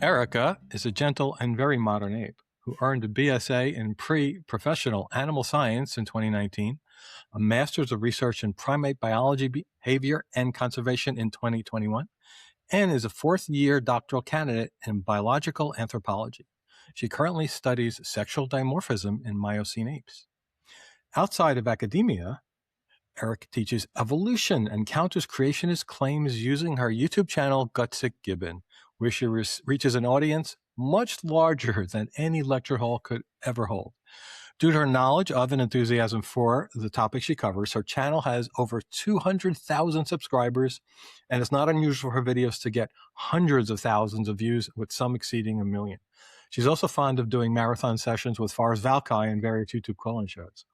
Erika is a gentle and very modern ape who earned a BSA in pre-professional animal science in 2019, a master's of research in primate biology, behavior, and conservation in 2021, and is a fourth-year doctoral candidate in biological anthropology. She currently studies sexual dimorphism in Miocene apes. Outside of academia, Erika teaches evolution and counters creationist claims using her YouTube channel, Gutsick Gibbon, where she reaches an audience much larger than any lecture hall could ever hold. Due to her knowledge of and enthusiasm for the topic she covers, her channel has over 200,000 subscribers, and it's not unusual for her videos to get hundreds of thousands of views, with some exceeding 1 million. She's also fond of doing marathon sessions with Forrest Valkai and various YouTube call-in shows.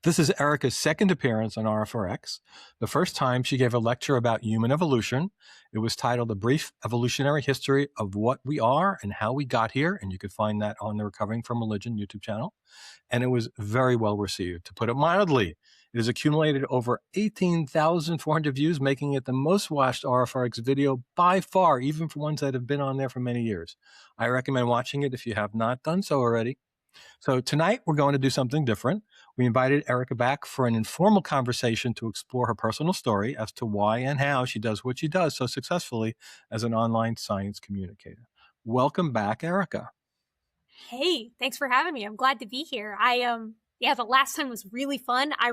This is Erika's second appearance on RfRx. The first time she gave a lecture about human evolution. It was titled A Brief Evolutionary History of What We Are and How We Got Here, and you could find that on the Recovering from Religion YouTube channel. And it was very well received. To put it mildly, it has accumulated over 18,400 views, making it the most watched RfRx video by far, even for ones that have been on there for many years. I recommend watching it if you have not done so already. So tonight we're going to do something different. We invited Erika back for an informal conversation to explore her personal story as to why and how she does what she does so successfully as an online science communicator. Welcome back, Erika. Hey, thanks for having me. I'm glad to be here. Yeah, the last time was really fun. I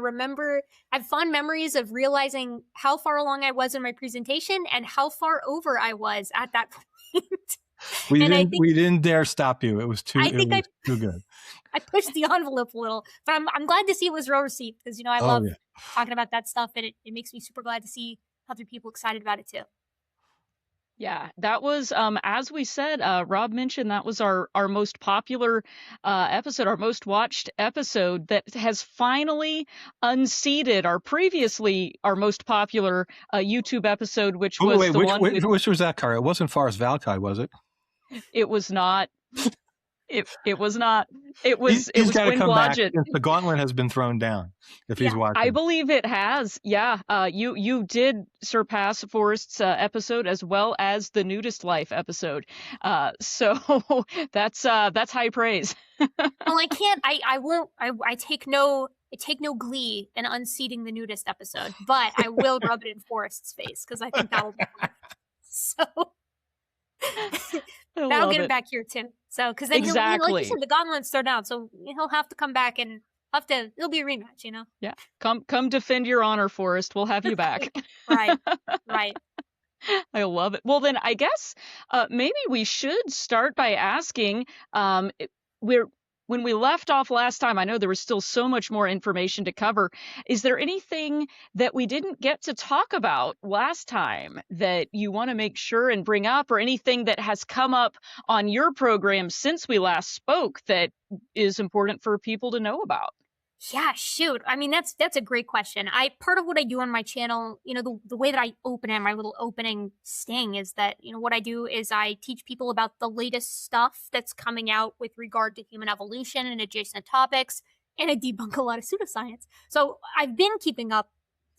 have fond memories of realizing how far along I was in my presentation and how far over I was at that point. We didn't dare stop you. It was too good. I pushed the envelope a little, but I'm glad to see it was well received because, I love talking about that stuff, and it makes me super glad to see other people excited about it too. Yeah, that was, as we said, Rob mentioned that was our most popular episode, our most watched episode that has finally unseated our most popular YouTube episode, which was which was that, Cara? It wasn't Forrest Valkai, was it? It was not. It was not. It was. He's it was got to come Blodgett. back. The gauntlet has been thrown down. If he's watching, I believe it has. Yeah. You did surpass Forrest's episode as well as the Nudist Life episode. So that's high praise. Well, I can't. I won't. I take no glee in unseating the Nudist episode, but I will rub it in Forrest's face because I think that will be fun. So. That'll get him back here too. So, because then like you said, the gauntlet's thrown out, so he'll have to come back and it'll be a rematch, Yeah, come defend your honor, Forrest. We'll have you back. Right. I love it. Well, then I guess maybe we should start by asking when we left off last time, I know there was still so much more information to cover. Is there anything that we didn't get to talk about last time that you want to make sure and bring up, or anything that has come up on your program since we last spoke that is important for people to know about? Yeah, shoot. I mean, that's a great question. Part of what I do on my channel, the way that I open it, my little opening sting is that, what I do is I teach people about the latest stuff that's coming out with regard to human evolution and adjacent topics, and I debunk a lot of pseudoscience. So I've been keeping up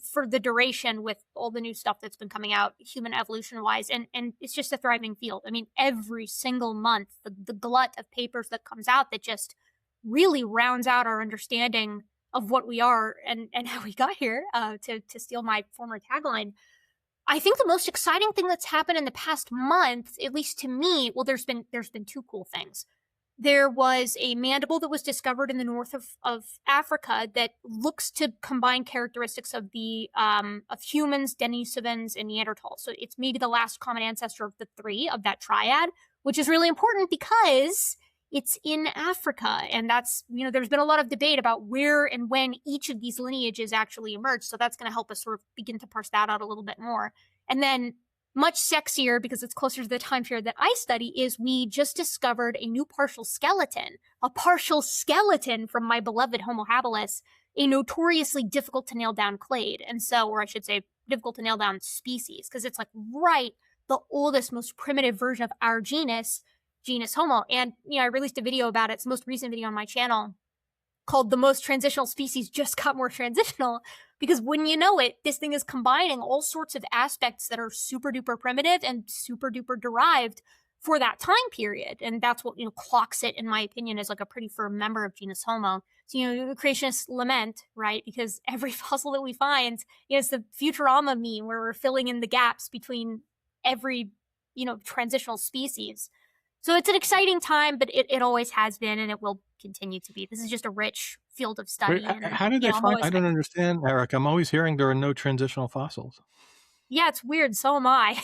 for the duration with all the new stuff that's been coming out, human evolution wise, and it's just a thriving field. I mean, every single month, the glut of papers that comes out that just really rounds out our understanding of what we are and how we got here, to steal my former tagline. I think the most exciting thing that's happened in the past month, at least to me, well, there's been two cool things. There was a mandible that was discovered in the north of Africa that looks to combine characteristics of of humans, Denisovans, and Neanderthals. So it's maybe the last common ancestor of the three of that triad, which is really important because it's in Africa, and that's, there's been a lot of debate about where and when each of these lineages actually emerged. So that's going to help us sort of begin to parse that out a little bit more. And then much sexier, because it's closer to the time period that I study, is we just discovered a new partial skeleton from my beloved Homo habilis, a notoriously difficult to nail down clade. And so, or I should say, difficult to nail down species, because it's like the oldest, most primitive version of our genus Homo. And, I released a video about it. It's the most recent video on my channel called The Most Transitional Species Just Got More Transitional, because wouldn't you know it, this thing is combining all sorts of aspects that are super duper primitive and super duper derived for that time period. And that's what, clocks it, in my opinion, as like a pretty firm member of genus Homo. So, the creationists lament, right? Because every fossil that we find, it's the Futurama meme where we're filling in the gaps between every, transitional species. So it's an exciting time, but it always has been, and it will continue to be. This is just a rich field of study. Wait, how did they find? I don't understand, Eric. I'm always hearing there are no transitional fossils. Yeah, it's weird. So am I.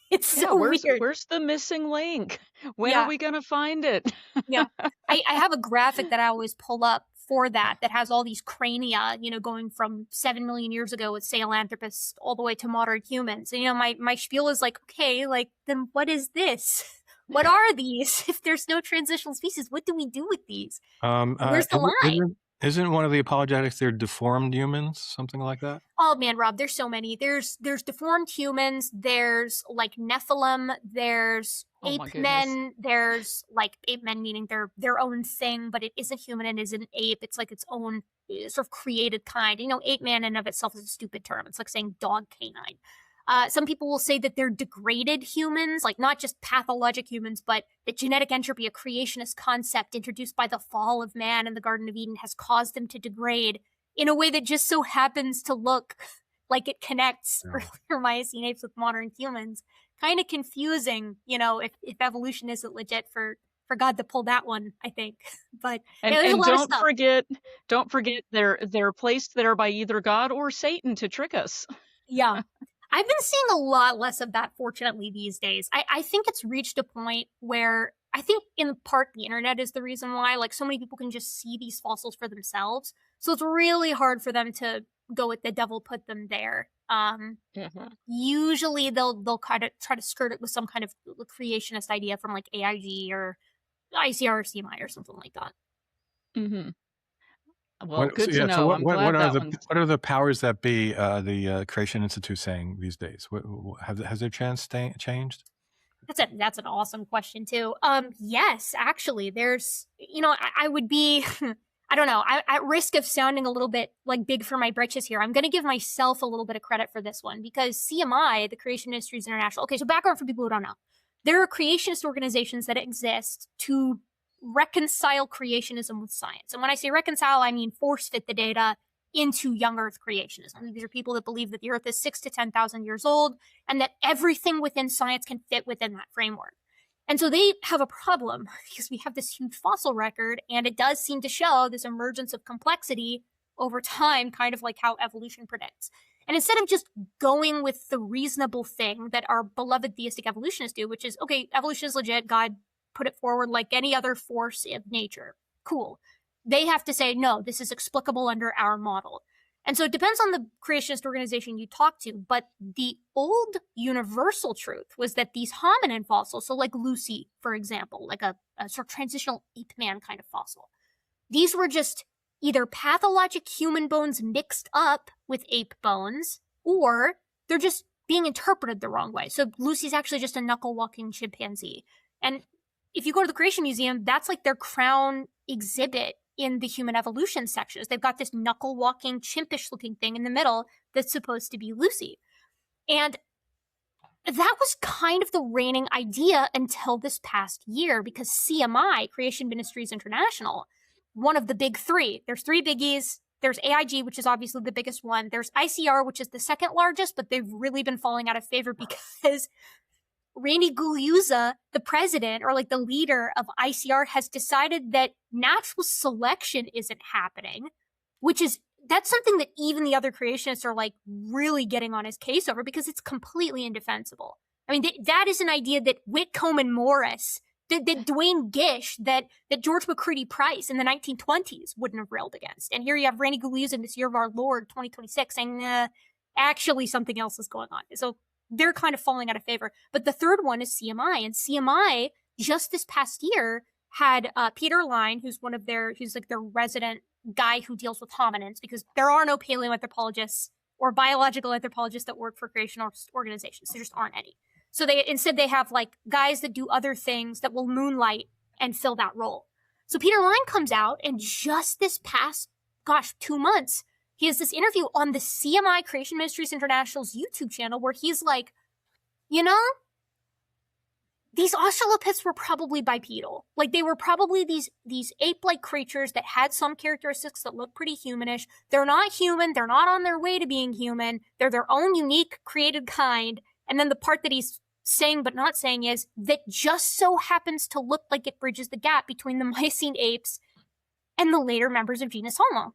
It's so weird. Where's the missing link? When are we going to find it? Yeah. I have a graphic that I always pull up for that has all these crania, going from 7 million years ago with Sahelanthropus all the way to modern humans. And, my spiel is like, okay, like, then what is this? What are these? If there's no transitional species, what do we do with these? Where's the line? Isn't one of the apologetics they're deformed humans, something like that? Oh man, Rob, there's so many. There's deformed humans. There's like Nephilim. There's ape men. There's like ape men, meaning they're their own thing, but it isn't human and isn't ape. It's like its own sort of created kind. Ape man in of itself is a stupid term. It's like saying dog canine. Some people will say that they're degraded humans, like not just pathologic humans, but that genetic entropy, a creationist concept introduced by the fall of man in the Garden of Eden, has caused them to degrade in a way that just so happens to look like it connects earlier Miocene apes with modern humans. Kind of confusing, if evolution isn't legit for God to pull that one, I think. But and don't forget they're placed there by either God or Satan to trick us. Yeah. I've been seeing a lot less of that, fortunately, these days. I think it's reached a point where I think in part the internet is the reason why, like, so many people can just see these fossils for themselves. So it's really hard for them to go with the devil put them there. Usually they'll kind of try to skirt it with some kind of creationist idea from like AIG or ICR or CMI or something like that. Mm-hmm. Well, good to know. I'm glad what are the powers that be the Creation Institute saying these days? Has their chance changed? That's an awesome question too. Yes, actually, there's, I would be, I don't know, at risk of sounding a little bit like big for my britches here, I'm going to give myself a little bit of credit for this one, because CMI, the Creation Ministries International. Okay, so background for people who don't know, there are creationist organizations that exist to reconcile creationism with science. And when I say reconcile, I mean force fit the data into young Earth creationism. These are people that believe that the Earth is 6,000 to 10,000 years old and that everything within science can fit within that framework. And so they have a problem because we have this huge fossil record, and it does seem to show this emergence of complexity over time, kind of like how evolution predicts. And instead of just going with the reasonable thing that our beloved theistic evolutionists do, which is, okay, evolution is legit, God put it forward like any other force of nature. Cool. They have to say, no, this is explicable under our model. And so it depends on the creationist organization you talk to, but the old universal truth was that these hominin fossils, so like Lucy, for example, like a sort of transitional ape man kind of fossil, these were just either pathologic human bones mixed up with ape bones, or they're just being interpreted the wrong way. So Lucy's actually just a knuckle-walking chimpanzee. And if you go to the Creation Museum, that's like their crown exhibit in the human evolution sections. They've got this knuckle-walking, chimpish-looking thing in the middle that's supposed to be Lucy. And that was kind of the reigning idea until this past year, because CMI, Creation Ministries International, one of the big three. There's three biggies. There's AIG, which is obviously the biggest one. There's ICR, which is the second largest, but they've really been falling out of favor because Randy Gugliuzza, the president or like the leader of ICR, has decided that natural selection isn't happening, that's something that even the other creationists are like really getting on his case over, because it's completely indefensible. I mean, that is an idea that Whitcomb and Morris, that Dwayne Gish, that George McCready Price in the 1920s wouldn't have railed against. And here you have Randy Gugliuzza in this year of our Lord, 2026, saying, actually something else is going on. So they're kind of falling out of favor. But the third one is CMI. And CMI, just this past year, had Peter Line, who's like their resident guy who deals with hominins, because there are no paleoanthropologists or biological anthropologists that work for creationist organizations. There just aren't any. So instead they have like guys that do other things that will moonlight and fill that role. So Peter Line comes out, and just this past, 2 months, he has this interview on the CMI, Creation Ministries International's YouTube channel, where he's like, these Australopiths were probably bipedal. Like, they were probably these ape-like creatures that had some characteristics that look pretty humanish. They're not human. They're not on their way to being human. They're their own unique created kind. And then the part that he's saying but not saying is that just so happens to look like it bridges the gap between the Miocene apes and the later members of genus Homo.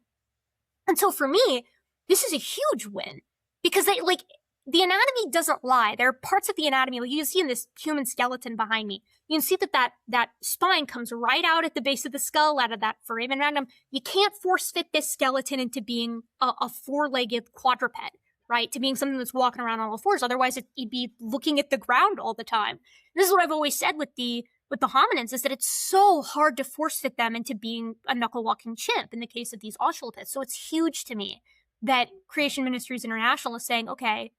And so for me, this is a huge win because the anatomy doesn't lie. There are parts of the anatomy, like you can see in this human skeleton behind me. You can see that spine comes right out at the base of the skull, out of that foramen magnum. You can't force fit this skeleton into being a four-legged quadruped, right? To being something that's walking around on all fours. Otherwise, you'd be looking at the ground all the time. And this is what I've always said with the hominins, is that it's so hard to force fit them into being a knuckle-walking chimp in the case of these Australopiths. So it's huge to me that Creation Ministries International is saying, okay,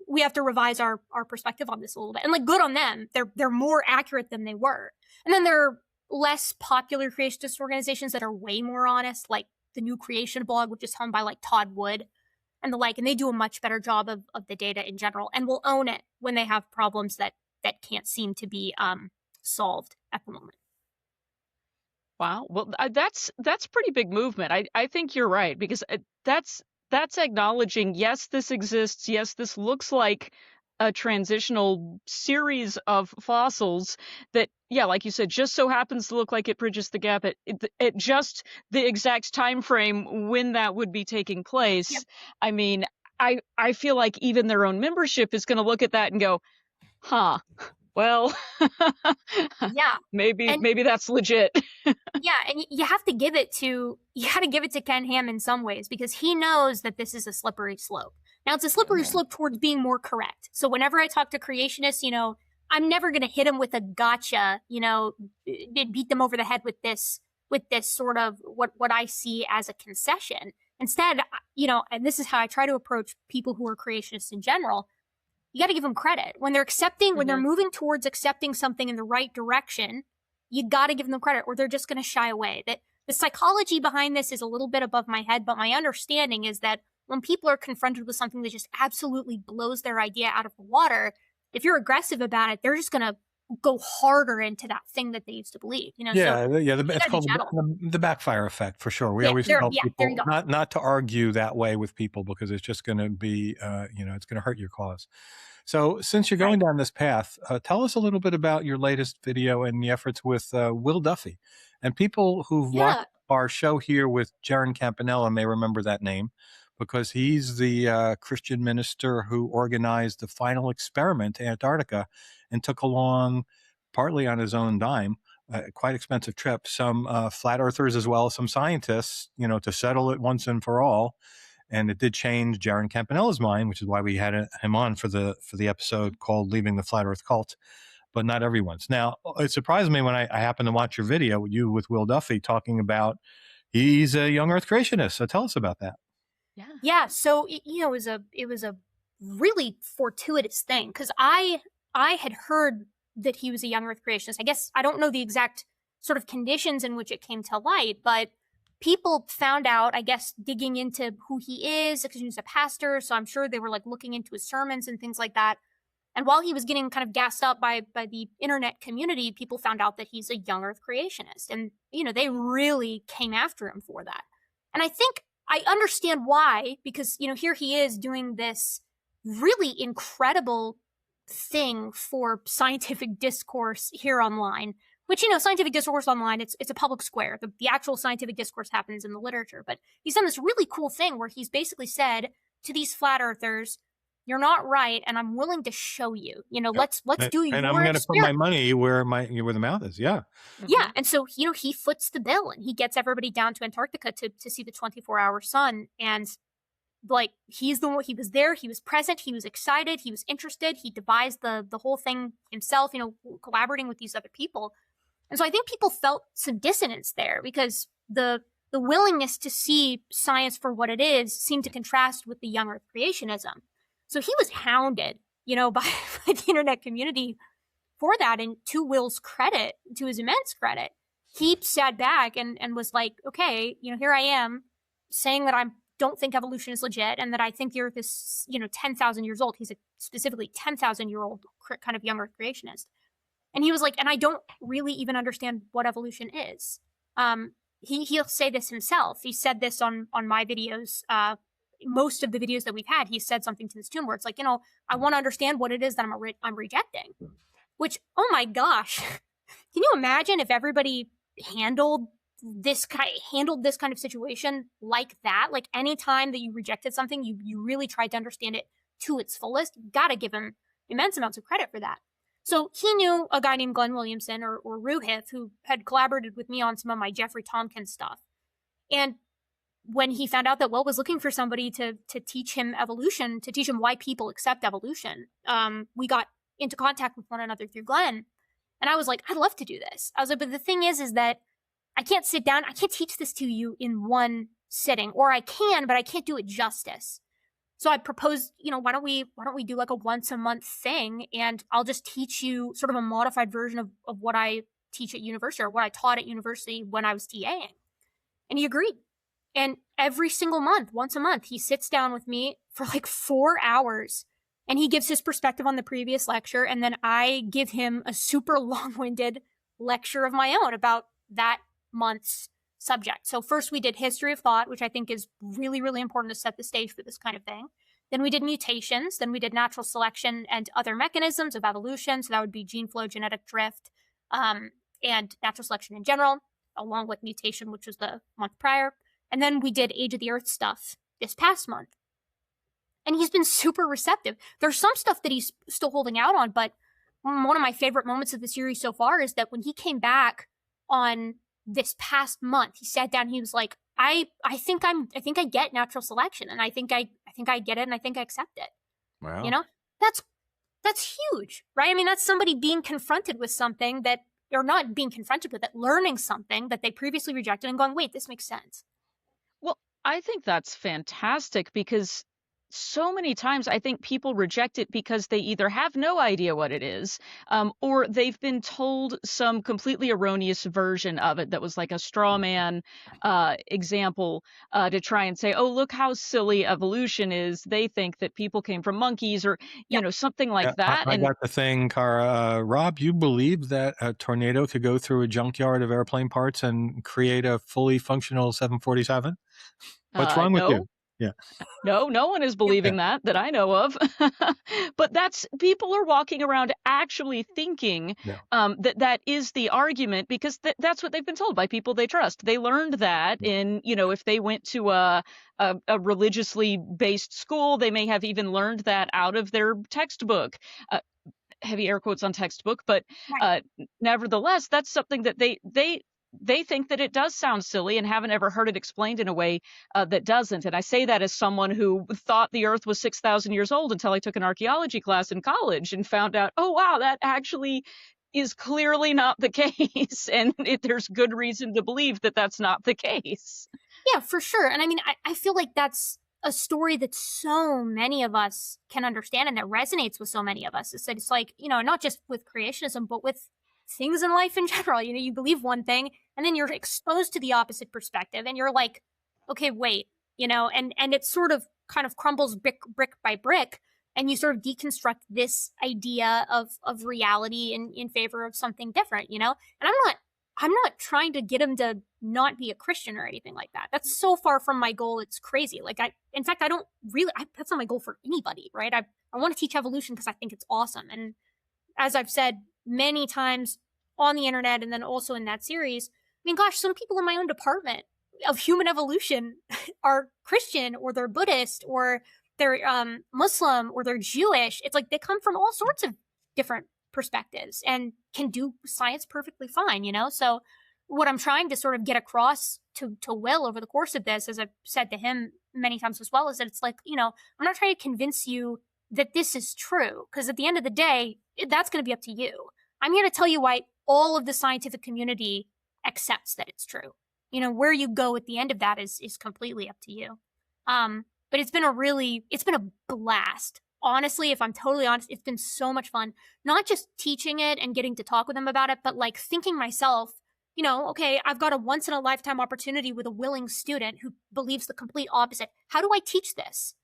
we have to revise our perspective on this a little bit. And like, good on them. They're more accurate than they were. And then there are less popular creationist organizations that are way more honest, like the New Creation blog, which is owned by like Todd Wood and the like, and they do a much better job of the data in general and will own it when they have problems that can't seem to be solved at the moment. Wow. Well, that's pretty big movement. I think you're right, because that's acknowledging, yes, this exists. Yes, this looks like a transitional series of fossils that, yeah, like you said, just so happens to look like it bridges the gap at just the exact time frame when that would be taking place. Yep. I mean, I feel like even their own membership is going to look at that and go, huh, well, Yeah. maybe that's legit. Yeah, and you have to give it to Ken Ham in some ways, because he knows that this is a slippery slope. Now, it's a slippery slope towards being more correct. So whenever I talk to creationists, I'm never going to hit them with a gotcha, beat them over the head with this sort of what I see as a concession. Instead, and this is how I try to approach people who are creationists in general. You got to give them credit when they're accepting, when they're moving towards accepting something in the right direction. You got to give them credit, or they're just going to shy away. That the psychology behind this is a little bit above my head, but my understanding is that when people are confronted with something that just absolutely blows their idea out of the water, if you're aggressive about it, they're just going to go harder into that thing that they used to believe. It's called the backfire effect, for sure. We always tell people not to argue that way with people, because it's just going to be, it's going to hurt your cause. So since you're going down this path, tell us a little bit about your latest video and the efforts with Will Duffy. And people who've watched our show here with Jaron Campanella may remember that name, because he's the Christian minister who organized the final experiment to Antarctica and took along, partly on his own dime, quite expensive trip, some flat earthers as well as some scientists, to settle it once and for all. And it did change Jaron Campanella's mind, which is why we had him on for the episode called Leaving the Flat Earth Cult, but not everyone's. Now, it surprised me when I happened to watch your video with Will Duffy talking about he's a young Earth creationist. So tell us about that. Yeah. So it was a really fortuitous thing, because I had heard that he was a young Earth creationist. I guess I don't know the exact sort of conditions in which it came to light, but people found out, I guess, digging into who he is, because he was a pastor. So I'm sure they were like looking into his sermons and things like that. And while he was getting kind of gassed up by the internet community, people found out that he's a young Earth creationist. And, they really came after him for that. And I think I understand why, because, here he is doing this really incredible thing for scientific discourse here online, which, scientific discourse online, it's a public square. The actual scientific discourse happens in the literature. But he's done this really cool thing where he's basically said to these flat earthers, you're not right, and I'm willing to show you. Let's do your And I'm going to put my money where the mouth is. Yeah. Yeah. And so, he foots the bill, and he gets everybody down to Antarctica to see the 24-hour sun. And like, he's the one, he was there, he was present, he was excited, he was interested, he devised the whole thing himself, collaborating with these other people. And so I think people felt some dissonance there, because the willingness to see science for what it is seemed to contrast with the young Earth creationism. So he was hounded, by the internet community for that. And to Will's credit, to his immense credit, he sat back and was like, okay, here I am saying that I don't think evolution is legit, and that I think the Earth is, 10,000 years old. He's a specifically 10,000-year-old kind of young Earth creationist. And he was like, and I don't really even understand what evolution is. He'll say this himself. He said this on my videos. Most of the videos that we've had, he said something to this tune where it's like, I want to understand what it is that I'm rejecting. Which, oh my gosh, can you imagine if everybody handled this kind of situation like that? Like any time that you rejected something, you really tried to understand it to its fullest. You got to give him immense amounts of credit for that. So he knew a guy named Glenn Williamson or Ruhith, who had collaborated with me on some of my Jeffrey Tompkins stuff. And when he found out that Will was looking for somebody to teach him evolution, to teach him why people accept evolution, we got into contact with one another through Glenn. And I was like, I'd love to do this. I was like, but the thing is that I can't sit down. I can't teach this to you in one sitting, or I can, but I can't do it justice. So I proposed, why don't we do like a once a month thing, and I'll just teach you sort of a modified version of what I teach at university, or what I taught at university when I was TAing. And he agreed. And every single month, once a month, he sits down with me for like 4 hours, and he gives his perspective on the previous lecture, and then I give him a super long-winded lecture of my own about that month's subject. So first we did history of thought, which I think is really, really important to set the stage for this kind of thing. Then we did mutations. Then we did natural selection and other mechanisms of evolution. So that would be gene flow, genetic drift, and natural selection in general, along with mutation, which was the month prior. And then we did age of the earth stuff this past month. And he's been super receptive. There's some stuff that he's still holding out on, but one of my favorite moments of the series so far is that when he came back on this past month, he sat down, he was like, I think I get natural selection, and I think I get it, and I think I accept it. Wow. That's huge, right? I mean, that's somebody being confronted with something that, or not being confronted with it, learning something that they previously rejected and going, wait, this makes sense. Well, I think that's fantastic, because so many times I think people reject it because they either have no idea what it is, or they've been told some completely erroneous version of it that was like a straw man example to try and say, oh, look how silly evolution is. They think that people came from monkeys, or, something like that. I got the thing, Cara. Rob, you believe that a tornado could go through a junkyard of airplane parts and create a fully functional 747? What's wrong with you? Yeah. No one is believing that I know of. But people are walking around actually thinking that is the argument, because that's what they've been told by people they trust. They learned that in, if they went to a religiously based school, they may have even learned that out of their textbook. Heavy air quotes on textbook, but nevertheless, that's something that they think that it does sound silly and haven't ever heard it explained in a way that doesn't. And I say that as someone who thought the Earth was 6,000 years old until I took an archaeology class in college and found out, oh, wow, that actually is clearly not the case. And there's good reason to believe that that's not the case. Yeah, for sure. And I mean, I feel like that's a story that so many of us can understand and that resonates with so many of us. It's like, not just with creationism, but with things in life in general. You believe one thing, and then you're exposed to the opposite perspective, and you're like, okay, wait, and it sort of kind of crumbles brick by brick, and you sort of deconstruct this idea of reality in favor of something different, and I'm not trying to get him to not be a Christian or anything like that. That's so far from my goal. It's crazy. Like in fact, that's not my goal for anybody, right? I want to teach evolution because I think it's awesome. And as I've said many times on the internet and then also in that series, I mean, gosh, some people in my own department of human evolution are Christian, or they're Buddhist, or they're Muslim, or they're Jewish. It's like they come from all sorts of different perspectives and can do science perfectly fine, So what I'm trying to sort of get across to Will over the course of this, as I've said to him many times as well, is that it's like, I'm not trying to convince you that this is true, because at the end of the day, that's going to be up to you. I'm here to tell you why all of the scientific community accepts that it's true. Where you go at the end of that is completely up to you. But it's been a blast. Honestly, if I'm totally honest, it's been so much fun, not just teaching it and getting to talk with them about it, but like thinking myself, okay, I've got a once in a lifetime opportunity with a willing student who believes the complete opposite. How do I teach this?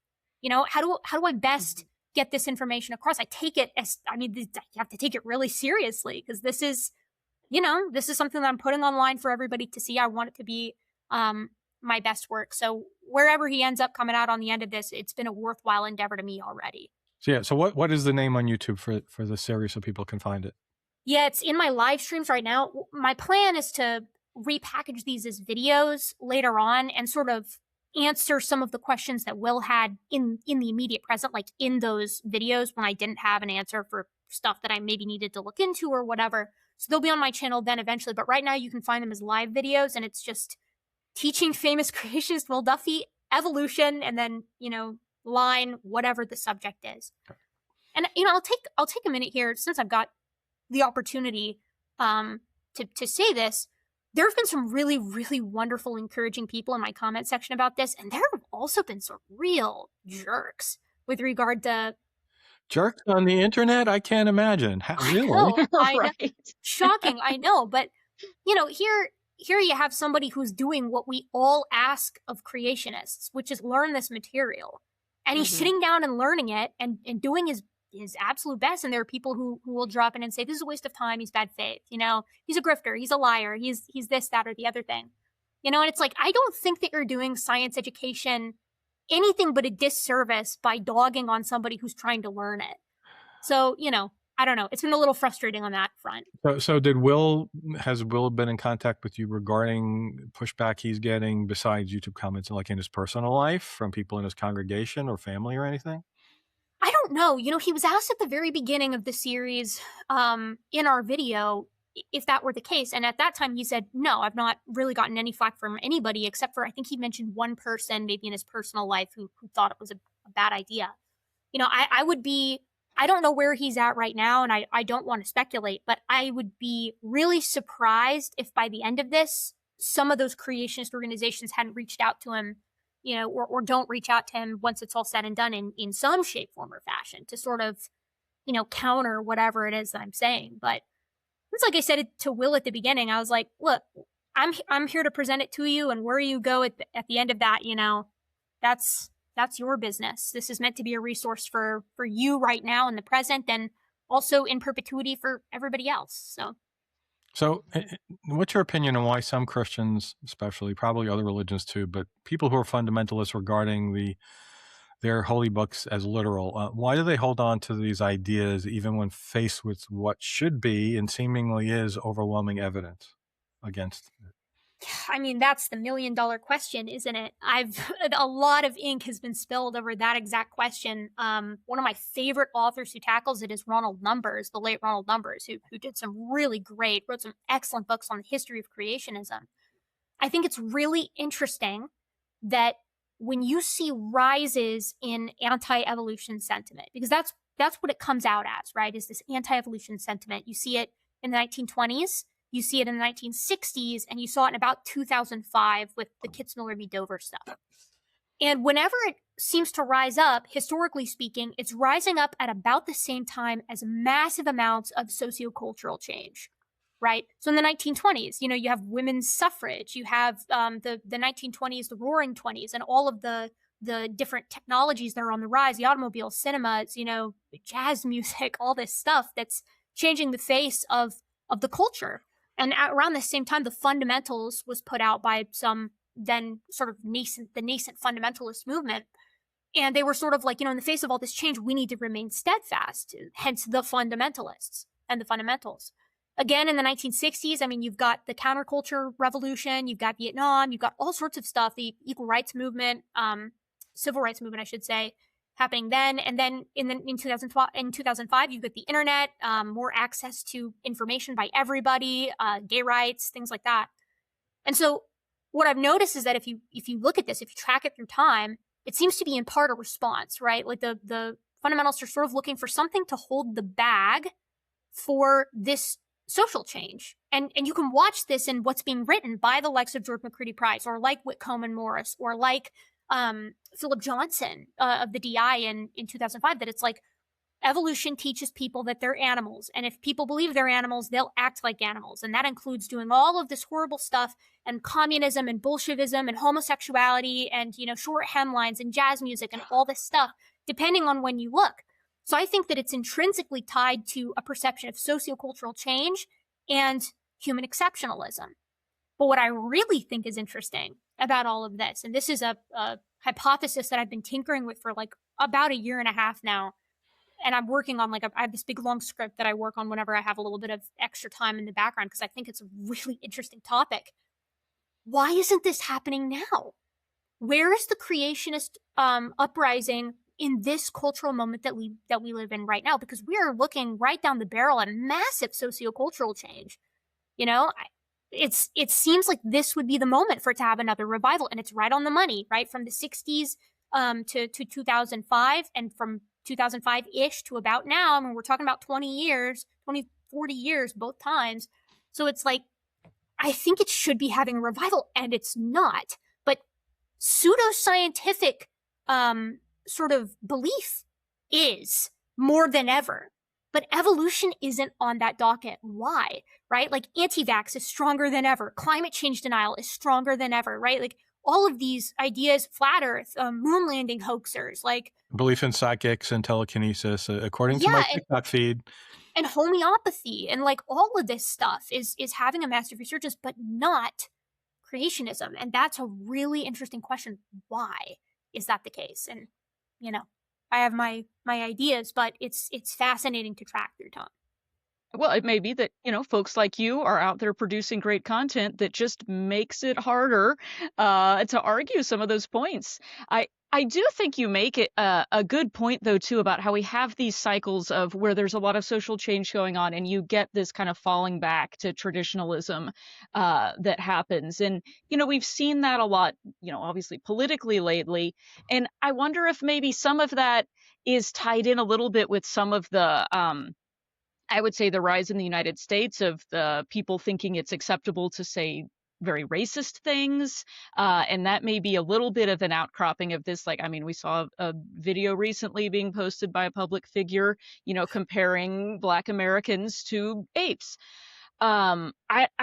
How do I best get this information across. I take it as, I mean, you have to take it really seriously, because this is, this is something that I'm putting online for everybody to see. I want it to be my best work. So wherever he ends up coming out on the end of this, it's been a worthwhile endeavor to me already. So yeah, so what is the name on YouTube for the series so people can find it? Yeah, it's in my live streams right now. My plan is to repackage these as videos later on and sort of answer some of the questions that Will had in the immediate present, like in those videos when I didn't have an answer for stuff that I maybe needed to look into or whatever. So they'll be on my channel then eventually. But right now you can find them as live videos, and it's just teaching famous creationist Will Duffy evolution, and then, line whatever the subject is. And I'll take a minute here, since I've got the opportunity to say this. There have been some really, really wonderful, encouraging people in my comment section about this, and there have also been some real jerks with regard to jerks on the internet. I can't imagine. Really? I know. Right. Shocking, I know, but here you have somebody who's doing what we all ask of creationists, which is learn this material. And he's sitting down and learning it and doing his absolute best. And there are people who will drop in and say, this is a waste of time. He's bad faith. He's a grifter. He's a liar. He's this, that, or the other thing. And it's like, I don't think that you're doing science education anything but a disservice by dogging on somebody who's trying to learn it. So, I don't know. It's been a little frustrating on that front. So has Will been in contact with you regarding pushback he's getting besides YouTube comments, like in his personal life from people in his congregation or family or anything? I don't know. He was asked at the very beginning of the series in our video if that were the case. And at that time he said, no, I've not really gotten any flack from anybody, except for, I think he mentioned one person maybe in his personal life who thought it was a bad idea. I don't know where he's at right now, and I don't want to speculate, but I would be really surprised if by the end of this, some of those creationist organizations hadn't reached out to him, or don't reach out to him once it's all said and done in some shape, form, or fashion to sort of, counter whatever it is that I'm saying. But it's like I said to Will at the beginning, I was like, look, I'm here to present it to you, and where you go at the end of that, that's your business. This is meant to be a resource for you right now in the present, and also in perpetuity for everybody else. So what's your opinion on why some Christians, especially, probably other religions too, but people who are fundamentalists regarding their holy books as literal, why do they hold on to these ideas even when faced with what should be and seemingly is overwhelming evidence against it? I mean, that's the $1 million question, isn't it? A lot of ink has been spilled over that exact question. One of my favorite authors who tackles it is Ronald Numbers, the late Ronald Numbers, who did some really wrote some excellent books on the history of creationism. I think it's really interesting that when you see rises in anti-evolution sentiment, because that's what it comes out as, right? Is this anti-evolution sentiment. You see it in the 1920s. You see it in the 1960s, and you saw it in about 2005 with the Kitzmiller v. Dover stuff. And whenever it seems to rise up, historically speaking, it's rising up at about the same time as massive amounts of sociocultural change, right? So in the 1920s, you have women's suffrage, you have the 1920s, the Roaring 20s, and all of the different technologies that are on the rise, the automobile, cinema, jazz music, all this stuff that's changing the face of the culture. And around the same time, the Fundamentals was put out by some then sort of nascent fundamentalist movement. And they were sort of like, in the face of all this change, we need to remain steadfast, hence the fundamentalists and the fundamentals. Again, in the 1960s, I mean, you've got the counterculture revolution, you've got Vietnam, you've got all sorts of stuff, the equal rights movement, civil rights movement, I should say, happening then. And then in 2005, you've got the internet, more access to information by everybody, gay rights, things like that. And so what I've noticed is that if you look at this, if you track it through time, it seems to be in part a response, right? Like the fundamentalists are sort of looking for something to hold the bag for this social change. And you can watch this in what's being written by the likes of George McCready Price, or like Whitcomb and Morris, or like Philip Johnson of the DI in 2005, that it's like evolution teaches people that they're animals. And if people believe they're animals, they'll act like animals. And that includes doing all of this horrible stuff, and communism and Bolshevism and homosexuality and, short hemlines and jazz music and all this stuff, depending on when you look. So I think that it's intrinsically tied to a perception of sociocultural change and human exceptionalism. But what I really think is interesting about all of this, and this is a hypothesis that I've been tinkering with for like about a year and a half now, and I'm working on I have this big long script that I work on whenever I have a little bit of extra time in the background because I think it's a really interesting topic. Why isn't this happening now? Where is the creationist uprising in this cultural moment that we live in right now? Because we are looking right down the barrel at massive sociocultural change. You know, it seems like this would be the moment for it to have another revival, and it's right on the money, right? From the 60s to 2005, and from 2005-ish to about now. I mean, we're talking about 40 years, both times. So it's like, I think it should be having a revival, and it's not. But pseudoscientific sort of belief is more than ever. But evolution isn't on that docket. Why? Right? Like anti-vax is stronger than ever. Climate change denial is stronger than ever, right? Like all of these ideas, flat earth, moon landing hoaxers, like belief in psychics and telekinesis, according to my TikTok feed. And homeopathy and like all of this stuff is having a massive resurgence, but not creationism. And that's a really interesting question. Why is that the case? And, you know, I have my ideas, but it's fascinating to track through time. Well, it may be that, you know, folks like you are out there producing great content that just makes it harder to argue some of those points. I do think you make it a good point, though, too, about how we have these cycles of where there's a lot of social change going on and you get this kind of falling back to traditionalism that happens. And, you know, we've seen that a lot, you know, obviously politically lately. And I wonder if maybe some of that is tied in a little bit with some of the I would say the rise in the United States of the people thinking it's acceptable to say very racist things. And that may be a little bit of an outcropping of this. Like, I mean, we saw a video recently being posted by a public figure, you know, comparing Black Americans to apes. I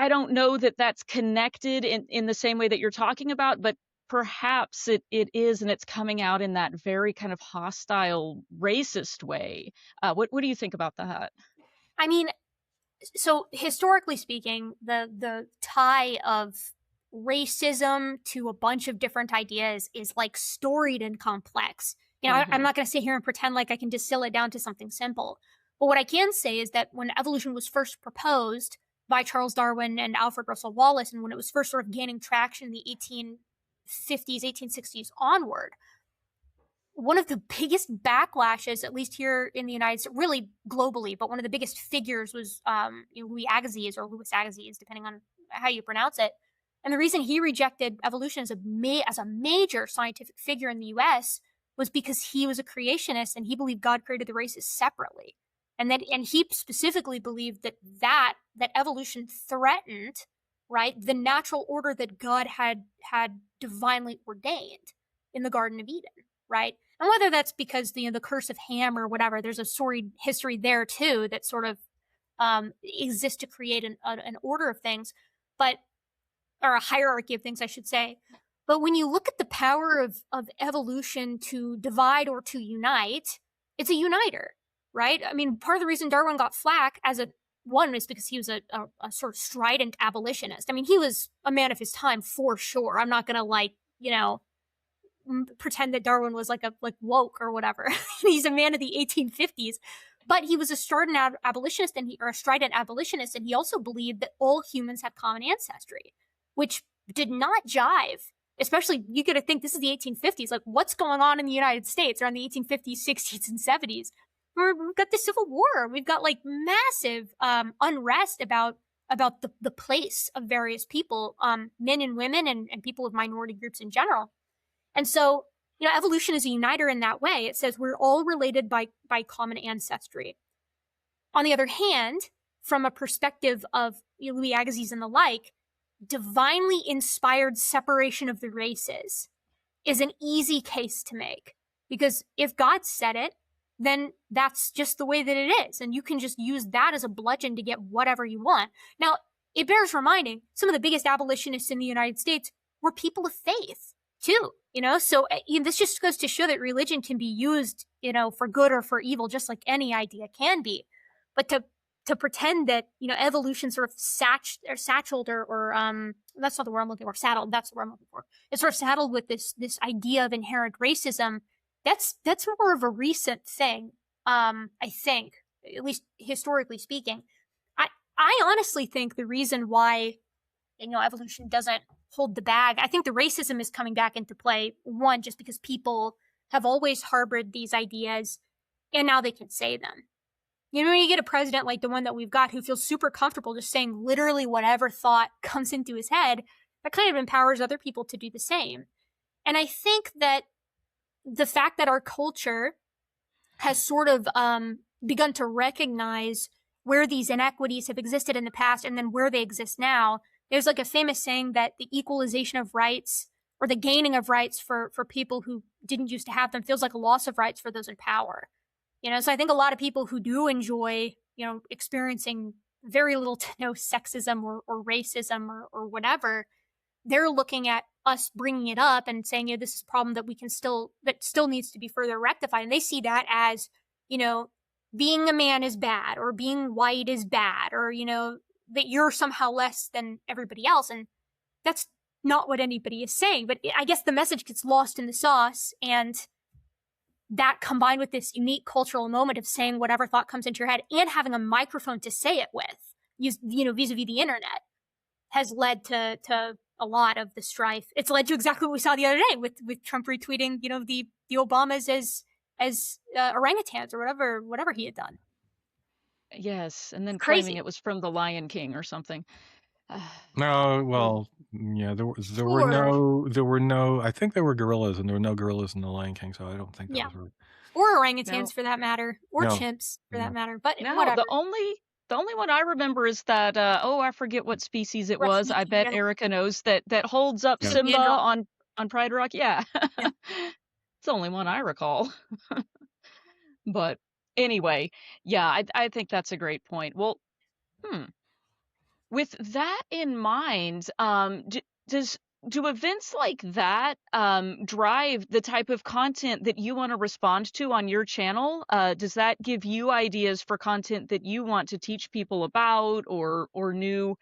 don't know that that's connected in the same way that you're talking about, but perhaps it is, and it's coming out in that very kind of hostile, racist way. What do you think about that? I mean, so historically speaking, the tie of racism to a bunch of different ideas is like storied and complex. You know, I'm not going to sit here and pretend like I can distill it down to something simple. But what I can say is that when evolution was first proposed by Charles Darwin and Alfred Russel Wallace, and when it was first sort of gaining traction in the 1850s, 1860s onward, one of the biggest backlashes, at least here in the United States, really globally, but one of the biggest figures was Louis Agassiz, depending on how you pronounce it. And the reason he rejected evolution as a major scientific figure in the U.S. was because he was a creationist and he believed God created the races separately, and he specifically believed that evolution threatened, right, the natural order that God had divinely ordained in the Garden of Eden, right? And whether that's because the curse of Ham or whatever, there's a storied history there too that sort of exists to create an order of things, or a hierarchy of things, I should say. But when you look at the power of evolution to divide or to unite, it's a uniter, right? I mean, part of the reason Darwin got flack one is because he was a sort of strident abolitionist. I mean, he was a man of his time for sure. I'm not gonna pretend that Darwin was like woke or whatever. He's a man of the 1850s, but he was a strident abolitionist, and he also believed that all humans had common ancestry, which did not jive. Especially, you got to think this is the 1850s. Like, what's going on in the United States around the 1850s, 60s, and 70s? We've got the Civil War. We've got like massive unrest about the place of various people, men and women, and people of minority groups in general. And so, evolution is a uniter in that way. It says we're all related by common ancestry. On the other hand, from a perspective of Louis Agassiz and the like, divinely inspired separation of the races is an easy case to make. Because if God said it, then that's just the way that it is. And you can just use that as a bludgeon to get whatever you want. Now, it bears reminding, some of the biggest abolitionists in the United States were people of faith, too. So this just goes to show that religion can be used, for good or for evil, just like any idea can be. But to pretend that, evolution sort of satcheled or that's not the word I'm looking for, saddled, that's the word I'm looking for. It's sort of saddled with this idea of inherent racism. That's more of a recent thing, I think, at least historically speaking. I honestly think the reason why, evolution doesn't hold the bag, I think the racism is coming back into play. One, just because people have always harbored these ideas and now they can say them. When you get a president like the one that we've got who feels super comfortable just saying literally whatever thought comes into his head, that kind of empowers other people to do the same. And I think that the fact that our culture has sort of begun to recognize where these inequities have existed in the past and then where they exist now. There's like a famous saying that the equalization of rights or the gaining of rights for people who didn't used to have them feels like a loss of rights for those in power. So I think a lot of people who do enjoy, experiencing very little to no sexism or racism or whatever, they're looking at us bringing it up and saying, this is a problem that still needs to be further rectified. And they see that as, being a man is bad or being white is bad or, that you're somehow less than everybody else. And that's not what anybody is saying. But I guess the message gets lost in the sauce. And that combined with this unique cultural moment of saying whatever thought comes into your head and having a microphone to say it with, vis-a-vis the internet, has led to a lot of the strife. It's led to exactly what we saw the other day with Trump retweeting, the Obamas as orangutans or whatever he had done. Yes, and then Crazy. claiming it was from the Lion King or something. No, well, yeah, there were no. I think there were gorillas, and there were no gorillas in the Lion King, so I don't think that was right. Or orangutans for that matter, or chimps for that matter. But whatever. The only one I remember is that I forget what species it was. I bet Erika knows that holds up Simba on Pride Rock. Yeah. It's the only one I recall. But anyway, yeah, I think that's a great point. Well, with that in mind, do events like that drive the type of content that you want to respond to on your channel? Does that give you ideas for content that you want to teach people about or new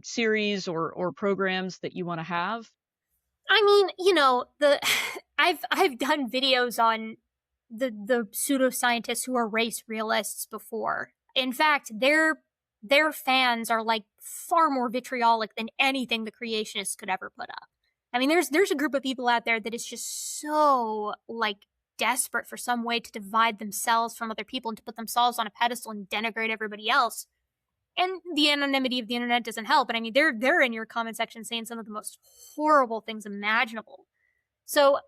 series or programs that you want to have? I mean, I've done videos on the pseudoscientists who are race realists before. In fact, their fans are like far more vitriolic than anything the creationists could ever put up. I mean, there's a group of people out there that is just so like desperate for some way to divide themselves from other people and to put themselves on a pedestal and denigrate everybody else. And the anonymity of the internet doesn't help. But I mean, they're in your comment section saying some of the most horrible things imaginable. So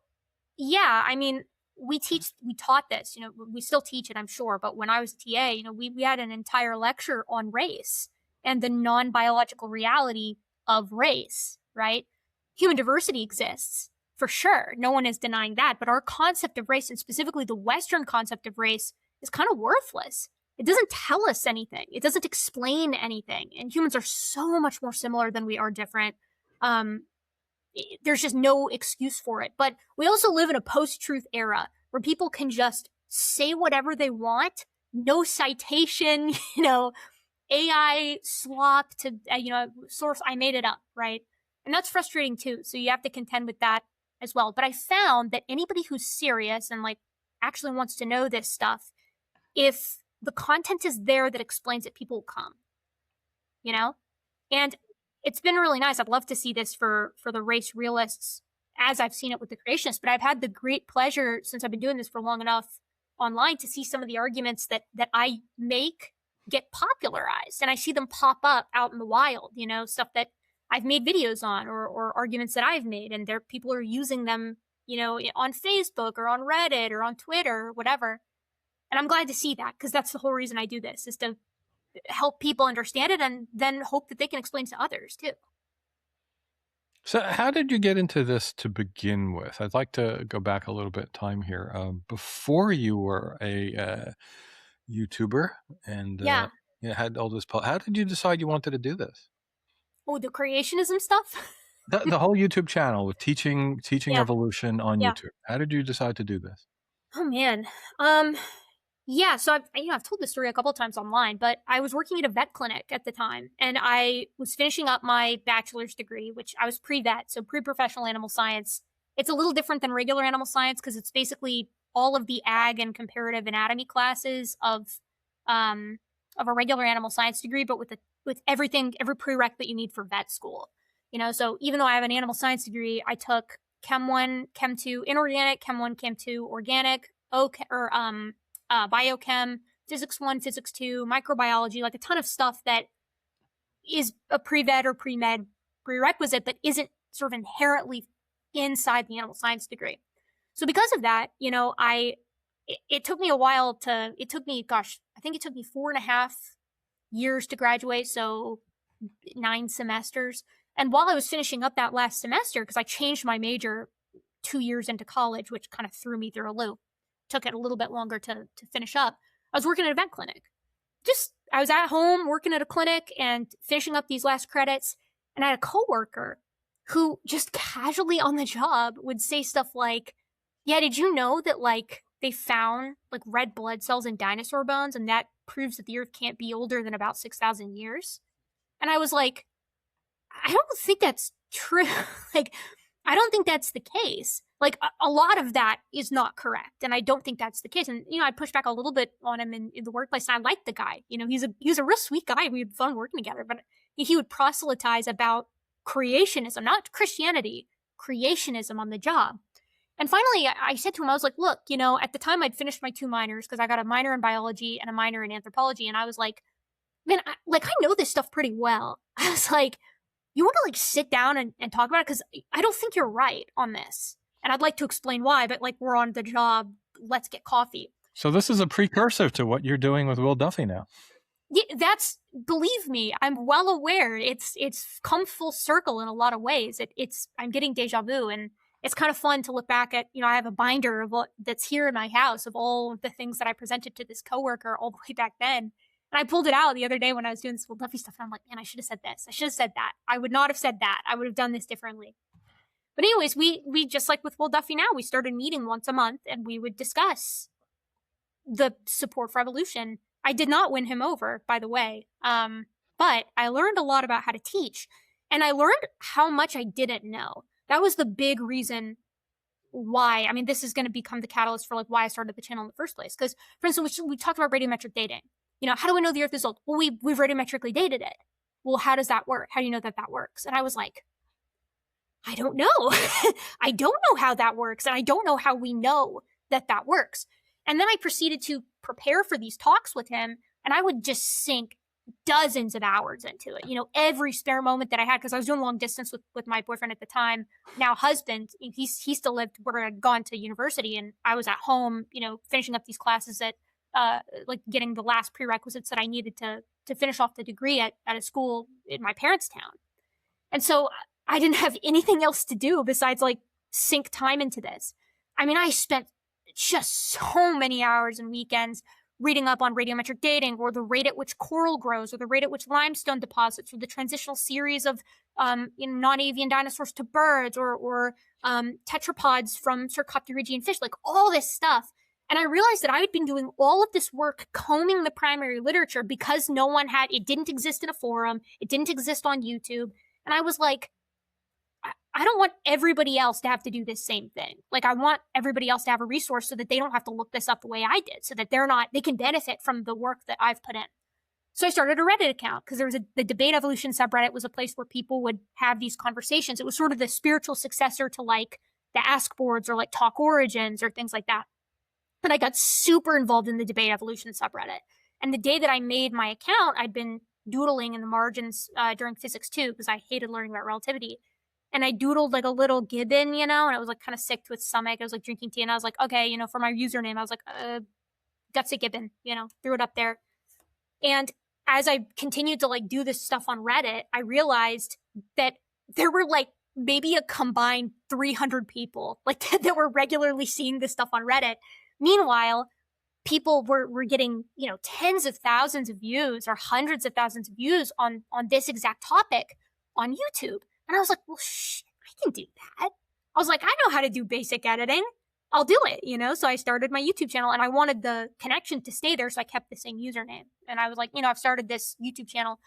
yeah, I mean, we taught this, we still teach it, I'm sure. But when I was a TA, we had an entire lecture on race and the non-biological reality of race, right? Human diversity exists for sure. No one is denying that. But our concept of race, and specifically the Western concept of race, is kind of worthless. It doesn't tell us anything. It doesn't explain anything. And humans are so much more similar than we are different. There's just no excuse for it. But we also live in a post-truth era where people can just say whatever they want, no citation, AI slop to, source, I made it up, right? And that's frustrating too. So you have to contend with that as well. But I found that anybody who's serious and like actually wants to know this stuff, if the content is there that explains it, people will come, And it's been really nice. I'd love to see this for the race realists as I've seen it with the creationists, but I've had the great pleasure since I've been doing this for long enough online to see some of the arguments that I make get popularized, and I see them pop up out in the wild, stuff that I've made videos on or arguments that I've made, and people are using them, on Facebook or on Reddit or on Twitter or whatever. And I'm glad to see that, because that's the whole reason I do this, is to help people understand it and then hope that they can explain to others too. So how did you get into this to begin with? I'd like to go back a little bit in time here. Before you were a YouTuber and you had all this, how did you decide you wanted to do this? Oh, the creationism stuff? The whole YouTube channel with teaching Yeah. evolution on Yeah. YouTube. How did you decide to do this? Oh man. Yeah, so I've told this story a couple of times online, but I was working at a vet clinic at the time, and I was finishing up my bachelor's degree, which I was pre-vet, so pre-professional animal science. It's a little different than regular animal science because it's basically all of the ag and comparative anatomy classes of a regular animal science degree, but with everything, every prereq that you need for vet school. So even though I have an animal science degree, I took Chem 1, Chem 2 inorganic, Chem 1, Chem 2 organic, biochem, physics 1, physics 2, microbiology, like a ton of stuff that is a pre-vet or pre-med prerequisite, but isn't sort of inherently inside the animal science degree. So because of that, it took me a while I think it took me 4.5 years to graduate. So 9 semesters. And while I was finishing up that last semester, because I changed my major 2 years into college, which kind of threw me through a loop, took it a little bit longer to finish up. I was working at a vet clinic. I was at home working at a clinic and finishing up these last credits. And I had a coworker who just casually on the job would say stuff like, yeah, did you know that like they found like red blood cells in dinosaur bones and that proves that the earth can't be older than about 6,000 years? And I was like, I don't think that's true. Like, I don't think that's the case. Like, a lot of that is not correct, and I don't think that's the case. And I pushed back a little bit on him in the workplace, and I liked the guy. He's a real sweet guy. We had fun working together, but he would proselytize about creationism, not Christianity, creationism on the job. And finally, I said to him, I was like, look, at the time I'd finished my 2 minors because I got a minor in biology and a minor in anthropology, and I was like, man, I know this stuff pretty well. I was like, you want to like sit down and talk about it? Because I don't think you're right on this. And I'd like to explain why, but like we're on the job, let's get coffee. So this is a precursor to what you're doing with Will Duffy now. Yeah, believe me, I'm well aware. It's come full circle in a lot of ways. I'm getting deja vu, and it's kind of fun to look back at. I have a binder of that's here in my house of all the things that I presented to this coworker all the way back then. And I pulled it out the other day when I was doing this Will Duffy stuff, and I'm like, man, I should have said this. I should have said that. I would not have said that. I would have done this differently. But anyways, we just like with Will Duffy now, we started meeting once a month, and we would discuss the support for evolution. I did not win him over, by the way, but I learned a lot about how to teach, and I learned how much I didn't know. That was the big reason why. I mean, this is going to become the catalyst for like why I started the channel in the first place. Because, for instance, we talked about radiometric dating. How do we know the Earth is old? Well, we've radiometrically dated it. Well, how does that work? How do you know that works? And I was like, I don't know. I don't know how that works. And I don't know how we know that works. And then I proceeded to prepare for these talks with him. And I would just sink dozens of hours into it. Every spare moment that I had, because I was doing long distance with my boyfriend at the time, now husband. He still lived where I'd gone to university. And I was at home, finishing up these classes at like getting the last prerequisites that I needed to finish off the degree at a school in my parents' town. And so I didn't have anything else to do besides like sink time into this. I mean, I spent just so many hours and weekends reading up on radiometric dating, or the rate at which coral grows, or the rate at which limestone deposits, or the transitional series of non-avian dinosaurs to birds, or tetrapods from Cercopterygian fish, like all this stuff. And I realized that I had been doing all of this work combing the primary literature because it didn't exist in a forum. It didn't exist on YouTube. And I was like, I don't want everybody else to have to do this same thing. Like, I want everybody else to have a resource so that they don't have to look this up the way I did, so that they can benefit from the work that I've put in. So I started a Reddit account because there was the debate evolution subreddit was a place where people would have these conversations. It was sort of the spiritual successor to like the Ask boards or like Talk Origins or things like that. And I got super involved in the debate evolution subreddit. And the day that I made my account, I'd been doodling in the margins during physics 2 because I hated learning about relativity. And I doodled like a little gibbon, and I was like kind of sick to its stomach. I was like drinking tea, and I was like, okay, for my username, I was like, Gutsick Gibbon, threw it up there. And as I continued to like do this stuff on Reddit, I realized that there were like maybe a combined 300 people like that were regularly seeing this stuff on Reddit. Meanwhile, people were getting, tens of thousands of views or hundreds of thousands of views on this exact topic on YouTube. And I was like, well, shit, I can do that. I was like, I know how to do basic editing. I'll do it, you know? So I started my YouTube channel, and I wanted the connection to stay there. So I kept the same username. And I was like, you know, I've started this YouTube channel.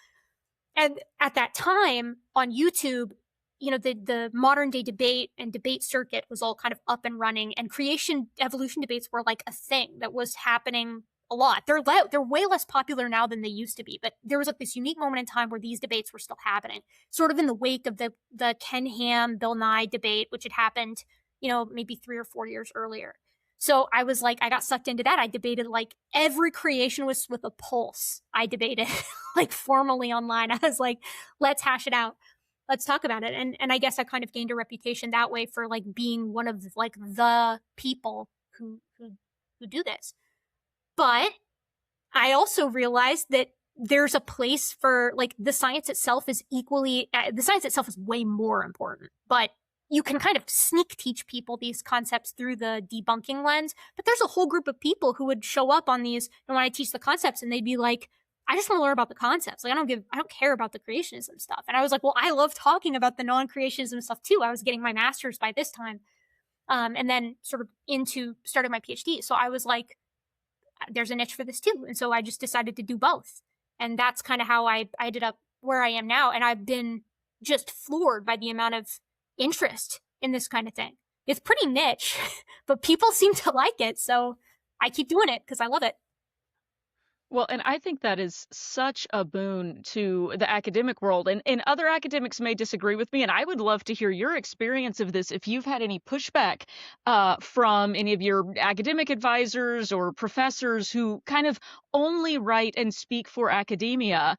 And at that time on YouTube, you know, the modern day debate and debate circuit was all kind of up and running, and creation evolution debates were like a thing that was happening a lot. They're way less popular now than they used to be, but there was like this unique moment in time where these debates were still happening, sort of in the wake of the Ken Ham, Bill Nye debate, which had happened, you know, maybe 3 or 4 years earlier. So I was like, I got sucked into that. I debated like every creationist with a pulse. I debated like formally online. I was like, let's hash it out. Let's talk about it. And I guess I kind of gained a reputation that way for like being one of like the people who do this. But I also realized that there's a place for like the science itself is way more important, but you can kind of sneak teach people these concepts through the debunking lens. But there's a whole group of people who would show up on these, and when I teach the concepts, and they'd be like, I just want to learn about the concepts. Like, I don't care about the creationism stuff. And I was like, well, I love talking about the non-creationism stuff too. I was getting my master's by this time. And then sort of started my PhD. So I was like, there's a niche for this too. And so I just decided to do both. And that's kind of how I ended up where I am now. And I've been just floored by the amount of interest in this kind of thing. It's pretty niche, but people seem to like it. So I keep doing it because I love it. Well, and I think that is such a boon to the academic world. And other academics may disagree with me, and I would love to hear your experience of this if you've had any pushback from any of your academic advisors or professors who kind of only write and speak for academia,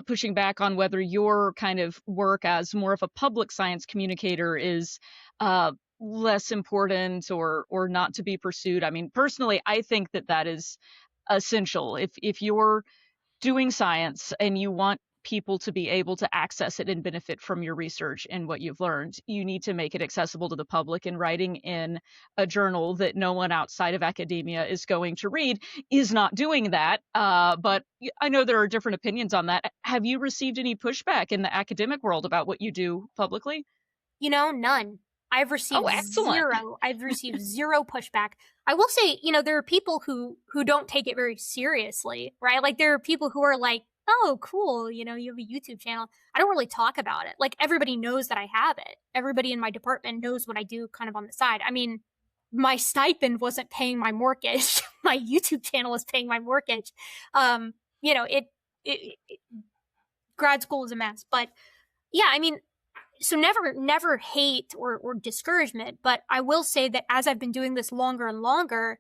pushing back on whether your kind of work as more of a public science communicator is less important or not to be pursued. I mean, personally, I think that is essential. If you're doing science and you want people to be able to access it and benefit from your research and what you've learned, you need to make it accessible to the public. And writing in a journal that no one outside of academia is going to read is not doing that. But I know there are different opinions on that. Have you received any pushback in the academic world about what you do publicly? You know, none. I've received zero. I've received zero pushback. I will say, you know, there are people who don't take it very seriously, right? Like there are people who are like, oh, cool, you know, you have a YouTube channel. I don't really talk about it. Like everybody knows that I have it. Everybody in my department knows what I do kind of on the side. I mean, my stipend wasn't paying my mortgage. My YouTube channel is paying my mortgage. You know, grad school is a mess, but yeah, I mean, so never hate or discouragement, but I will say that as I've been doing this longer and longer,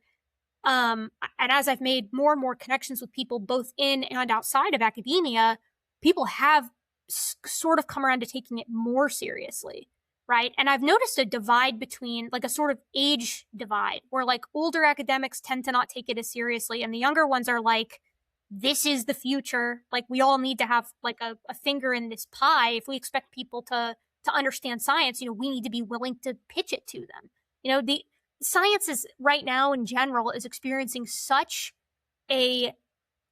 and as I've made more and more connections with people both in and outside of academia, people have sort of come around to taking it more seriously, right? And I've noticed a divide between like a sort of age divide where like older academics tend to not take it as seriously, and the younger ones are like, this is the future. Like we all need to have like a finger in this pie. If we expect people to understand science, you know, we need to be willing to pitch it to them. You know, the science is right now in general is experiencing such a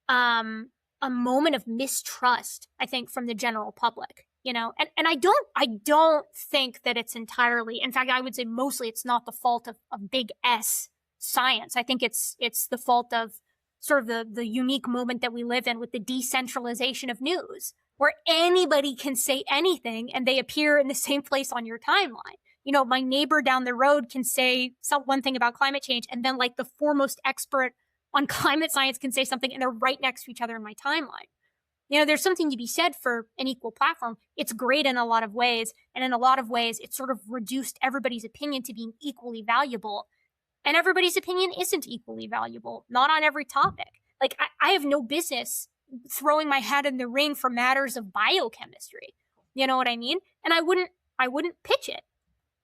moment of mistrust, I think, from the general public, you know, and I don't think that it's entirely, in fact, I would say mostly it's not the fault of big S science. I think it's the fault of sort of the unique moment that we live in with the decentralization of news, where anybody can say anything and they appear in the same place on your timeline. You know, my neighbor down the road can say one thing about climate change, and then like the foremost expert on climate science can say something, and they're right next to each other in my timeline. You know, there's something to be said for an equal platform. It's great in a lot of ways, and in a lot of ways, it's sort of reduced everybody's opinion to being equally valuable. And everybody's opinion isn't equally valuable, not on every topic. Like, I have no business throwing my hat in the ring for matters of biochemistry. You know what I mean? And I wouldn't pitch it.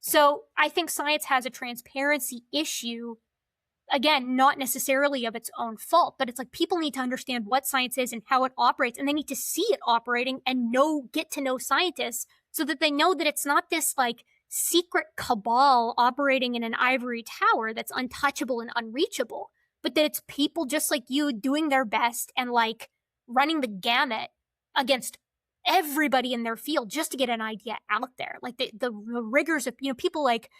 So I think science has a transparency issue, again, not necessarily of its own fault, but it's like people need to understand what science is and how it operates, and they need to see it operating and get to know scientists so that they know that it's not this like secret cabal operating in an ivory tower that's untouchable and unreachable, but that it's people just like you doing their best and like running the gamut against everybody in their field just to get an idea out there. Like the rigors of, people like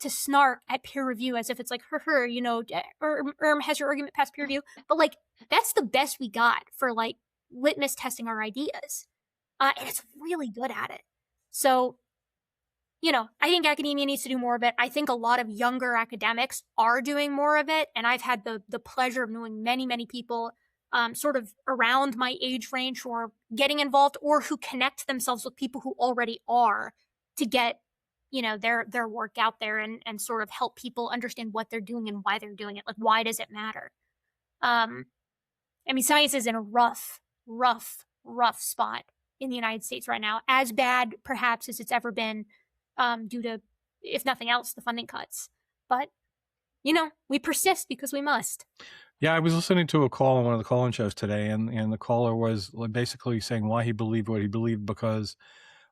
to snark at peer review as if it's like, has your argument passed peer review? But like, that's the best we got for like litmus testing our ideas. And it's really good at it. So, I think academia needs to do more of it. I think a lot of younger academics are doing more of it. And I've had the pleasure of knowing many, many people sort of around my age range who are getting involved or who connect themselves with people who already are to get, their work out there and sort of help people understand what they're doing and why they're doing it. Like, why does it matter? Science is in a rough spot in the United States right now, as bad perhaps as it's ever been due to, if nothing else, the funding cuts. But, we persist because we must. Yeah, I was listening to a call on one of the call-in shows today, and the caller was basically saying why he believed what he believed, because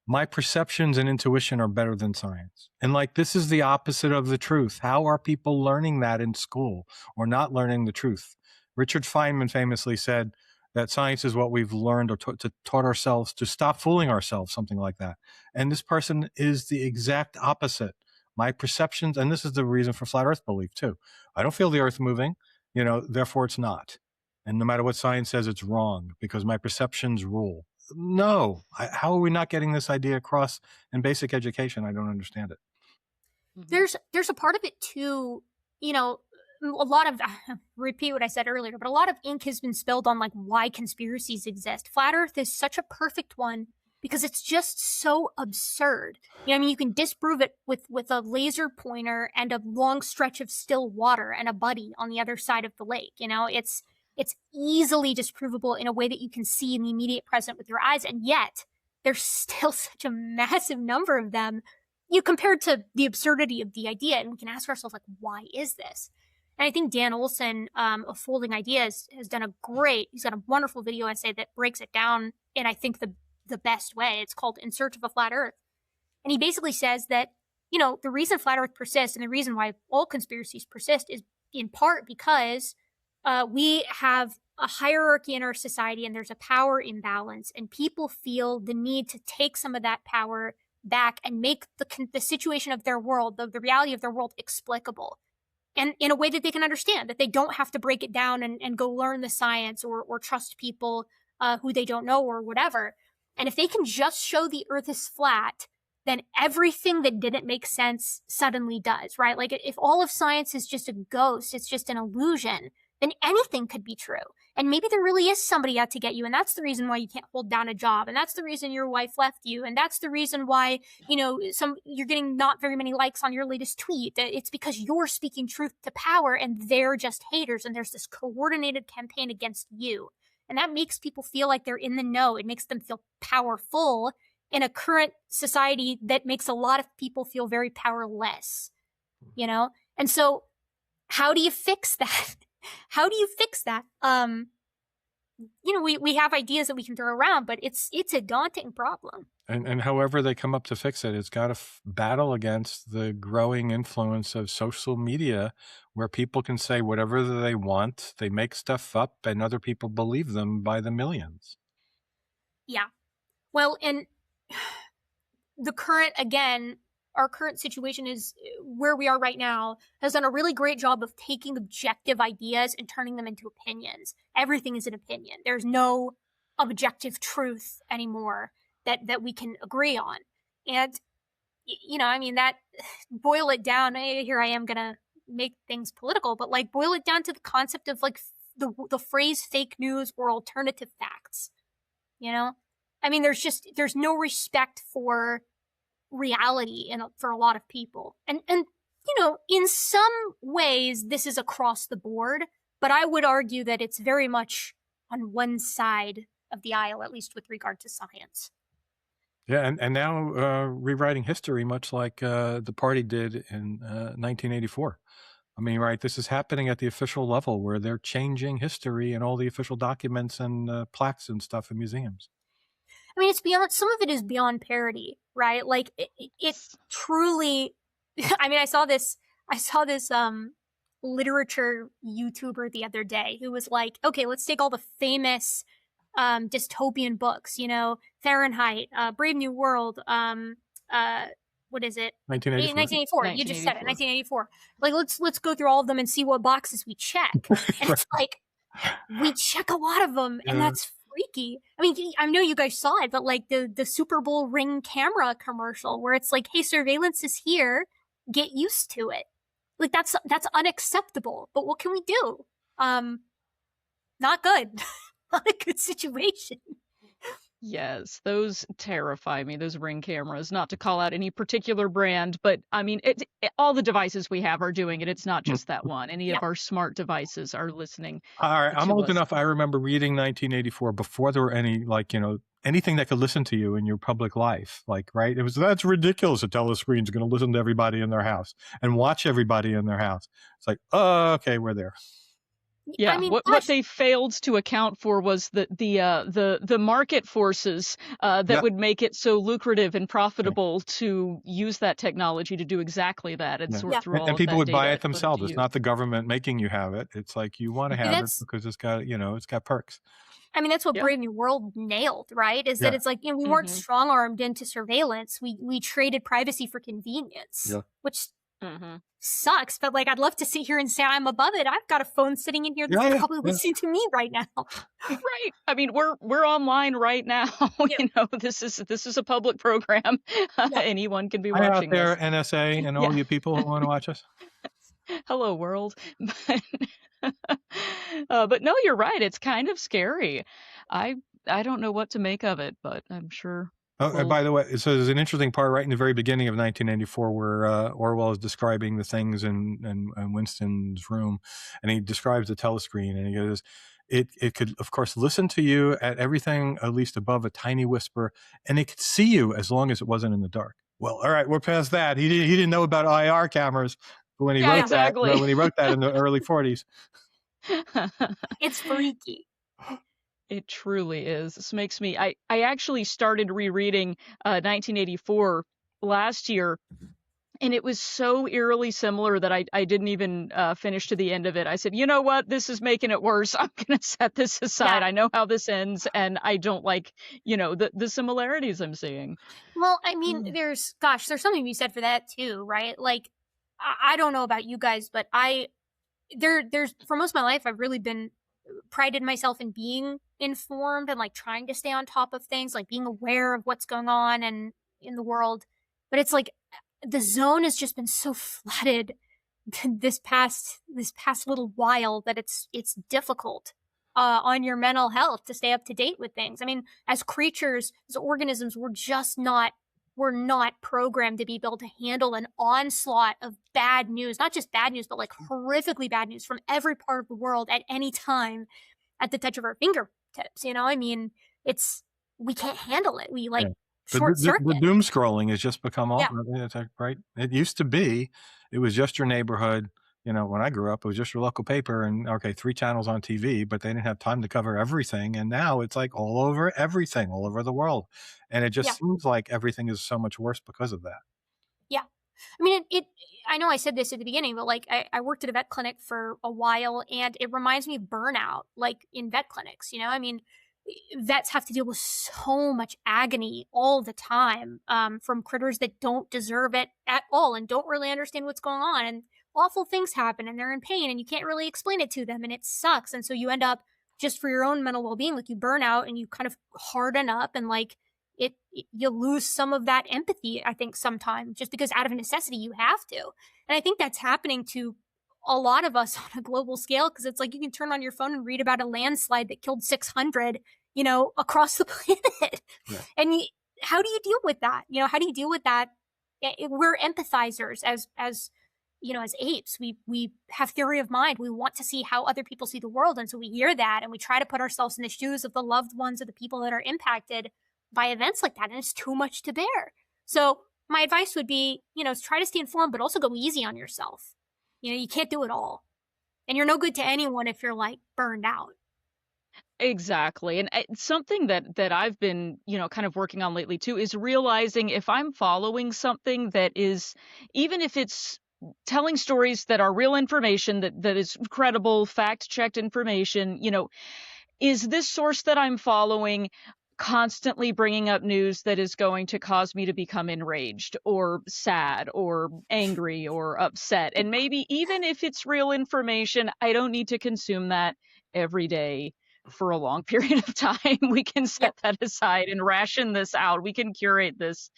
my perceptions and intuition are better than science. And like, this is the opposite of the truth. How are people learning that in school or not learning the truth? Richard Feynman famously said that science is what we've learned or taught ourselves to stop fooling ourselves, something like that. And this person is the exact opposite. My perceptions, and this is the reason for flat earth belief too. I don't feel the earth moving, therefore it's not. And no matter what science says, it's wrong because my perceptions rule. No, how are we not getting this idea across in basic education? I don't understand it. There's a part of it too, a lot of, repeat what I said earlier, but a lot of ink has been spilled on like why conspiracies exist. Flat Earth is such a perfect one because it's just so absurd. You can disprove it with a laser pointer and a long stretch of still water and a buddy on the other side of the lake. It's easily disprovable in a way that you can see in the immediate present with your eyes, and yet there's still such a massive number of them, compared to the absurdity of the idea, and we can ask ourselves, like, why is this? And I think Dan Olson of Folding Ideas has done he's got a wonderful video essay that breaks it down in, I think, the best way. It's called In Search of a Flat Earth. And he basically says that, the reason flat Earth persists and the reason why all conspiracies persist is in part because we have a hierarchy in our society and there's a power imbalance, and people feel the need to take some of that power back and make the situation of their world, the reality of their world, explicable. And in a way that they can understand, that they don't have to break it down and go learn the science or trust people who they don't know or whatever. And if they can just show the earth is flat, then everything that didn't make sense suddenly does, right? Like, if all of science is just a ghost, it's just an illusion, then anything could be true. And maybe there really is somebody out to get you. And that's the reason why you can't hold down a job. And that's the reason your wife left you. And that's the reason why, you're getting not very many likes on your latest tweet. It's because you're speaking truth to power and they're just haters. And there's this coordinated campaign against you. And that makes people feel like they're in the know. It makes them feel powerful in a current society that makes a lot of people feel very powerless, And so how do you fix that? How do you fix that? We have ideas that we can throw around, but it's a daunting problem. And however they come up to fix it, it's got to battle against the growing influence of social media, where people can say whatever they want. They make stuff up and other people believe them by the millions. Yeah. Well, and our current situation is where we are right now has done a really great job of taking objective ideas and turning them into opinions. Everything is an opinion. There's no objective truth anymore that we can agree on. And, that boil it down. Here I am going to make things political, but like boil it down to the concept of like the phrase fake news or alternative facts. There's no respect for reality for a lot of people. And in some ways this is across the board, but I would argue that it's very much on one side of the aisle, at least with regard to science. Yeah, and now rewriting history, much like the party did in 1984. Right, this is happening at the official level where they're changing history and all the official documents and plaques and stuff in museums. It's beyond, some of it is beyond parody, right? Like it's truly, I saw this literature YouTuber the other day who was like, okay, let's take all the famous dystopian books, Fahrenheit, Brave New World, what is it? 1984. 1984. You just said it, 1984. Like, let's go through all of them and see what boxes we check. And it's like, we check a lot of them, and that's freaky. I mean, I know you guys saw it, but like the Super Bowl Ring camera commercial where it's like, hey, surveillance is here, get used to it. Like, that's unacceptable. But what can we do? Not good. Not a good situation. Yes, those terrify me, those Ring cameras, not to call out any particular brand, but I mean, all the devices we have are doing it. It's not just that one. Any of our smart devices are listening. All right, I'm old us. enough. I remember reading 1984 before there were any, like, anything that could listen to you in your public life. Like, right? That's ridiculous. A telescreen's going to listen to everybody in their house and watch everybody in their house. It's like, oh, okay, we're there. Yeah, I mean, what they failed to account for was the market forces that would make it so lucrative and profitable to use that technology to do exactly that and sort through all of that. And people would buy data it themselves. It's not the government making you have it. It's like, you want to have it because it's got perks. I mean, that's what Brave New World nailed, right? Is that it's like, we weren't strong-armed into surveillance. We traded privacy for convenience, which sucks. But like, I'd love to sit here and say I'm above it. I've got a phone sitting in here that's probably listening to me right now. Right. I mean, we're online right now. This is a public program. Anyone can be watching out there, this. NSA, and all you people who want to watch us. Hello, world. But no, you're right. It's kind of scary. I don't know what to make of it, but I'm sure. And by the way, so there's an interesting part right in the very beginning of 1984 where Orwell is describing the things in Winston's room, and he describes the telescreen, and he goes, it could, of course, listen to you at everything at least above a tiny whisper, and it could see you as long as it wasn't in the dark. Well, all right, we're past that. He didn't know about IR cameras when he wrote that. When he wrote that in the early 40s. It's freaky. It truly is. This makes me, I actually started rereading 1984 last year, and it was so eerily similar that I didn't even finish to the end of it. I said, you know what? This is making it worse. I'm going to set this aside. I know how this ends, and I don't like, the similarities I'm seeing. Well, I mean, there's something to be said for that too, right? Like, I don't know about you guys, but there's for most of my life, I've really been prided myself in being informed and like trying to stay on top of things, like being aware of what's going on and in the world. But it's like the zone has just been so flooded this past little while that it's difficult on your mental health to stay up to date with things. I mean, as creatures, as organisms, we're not programmed to be able to handle an onslaught of bad news, not just bad news, but like horrifically bad news from every part of the world at any time at the touch of our fingertips. I mean, we can't handle it. We short circuit. The doom scrolling has just become right. It used to be, it was just your neighborhood. When I grew up, it was just your local paper and 3 channels on TV, but they didn't have time to cover everything. And now it's like all over everything, all over the world. And it just seems like everything is so much worse because of that. Yeah. I mean, I know I said this at the beginning, but like I worked at a vet clinic for a while, and it reminds me of burnout, like in vet clinics, I mean, vets have to deal with so much agony all the time from critters that don't deserve it at all and don't really understand what's going on. And awful things happen and they're in pain and you can't really explain it to them and it sucks. And so you end up, just for your own mental well-being, like you burn out and you kind of harden up, and like you lose some of that empathy, I think, sometimes, just because out of necessity you have to. And I think that's happening to a lot of us on a global scale, because it's like you can turn on your phone and read about a landslide that killed 600, across the planet. Yeah. And how do you deal with that? How do you deal with that? We're empathizers as apes. We have theory of mind. We want to see how other people see the world. And so we hear that and we try to put ourselves in the shoes of the loved ones of the people that are impacted by events like that. And it's too much to bear. So my advice would be, try to stay informed, but also go easy on yourself. You can't do it all. And you're no good to anyone if you're like burned out. Exactly. And something that I've been, kind of working on lately too, is realizing if I'm following something that is, even if it's telling stories that are real information, that is credible, fact-checked information, is this source that I'm following constantly bringing up news that is going to cause me to become enraged or sad or angry or upset? And maybe even if it's real information, I don't need to consume that every day for a long period of time. We can set that aside and ration this out. We can curate this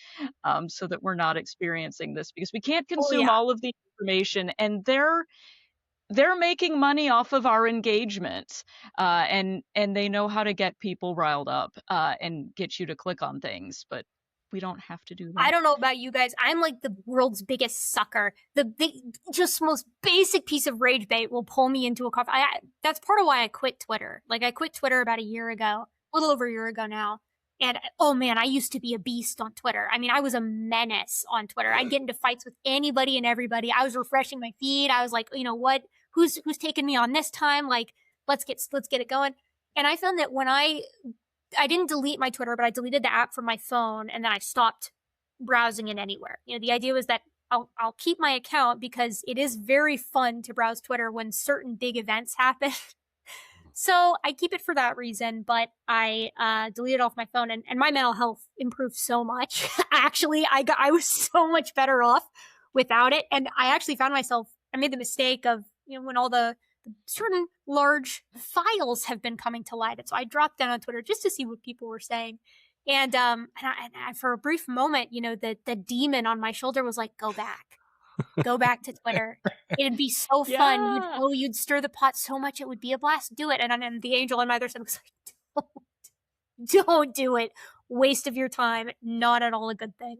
so that we're not experiencing this, because we can't consume all of the information, and they're making money off of our engagement, and they know how to get people riled up and get you to click on things, but we don't have to do that. I don't know about you guys. I'm like the world's biggest sucker. The just most basic piece of rage bait will pull me into a coffee. That's part of why I quit Twitter. Like, I quit Twitter about a year ago, a little over a year ago now. And oh man, I used to be a beast on Twitter. I mean, I was a menace on Twitter. I'd get into fights with anybody and everybody. I was refreshing my feed. I was like, you know what? Who's taking me on this time? Like, let's get it going. And I found that when I didn't delete my Twitter, but I deleted the app from my phone, and then I stopped browsing it anywhere. You know, the idea was that I'll keep my account because it is very fun to browse Twitter when certain big events happen. So I keep it for that reason, but I deleted it off my phone, and my mental health improved so much. Actually, I was so much better off without it. And I actually found myself, I made the mistake of, you know, when all the certain large files have been coming to light. And so I dropped down on Twitter just to see what people were saying. And I, for a brief moment, you know, the demon on my shoulder was like, go back to Twitter. It'd be so fun. You'd stir the pot so much. It would be a blast. Do it. And the angel on my other side was like, don't do it. Waste of your time. Not at all a good thing.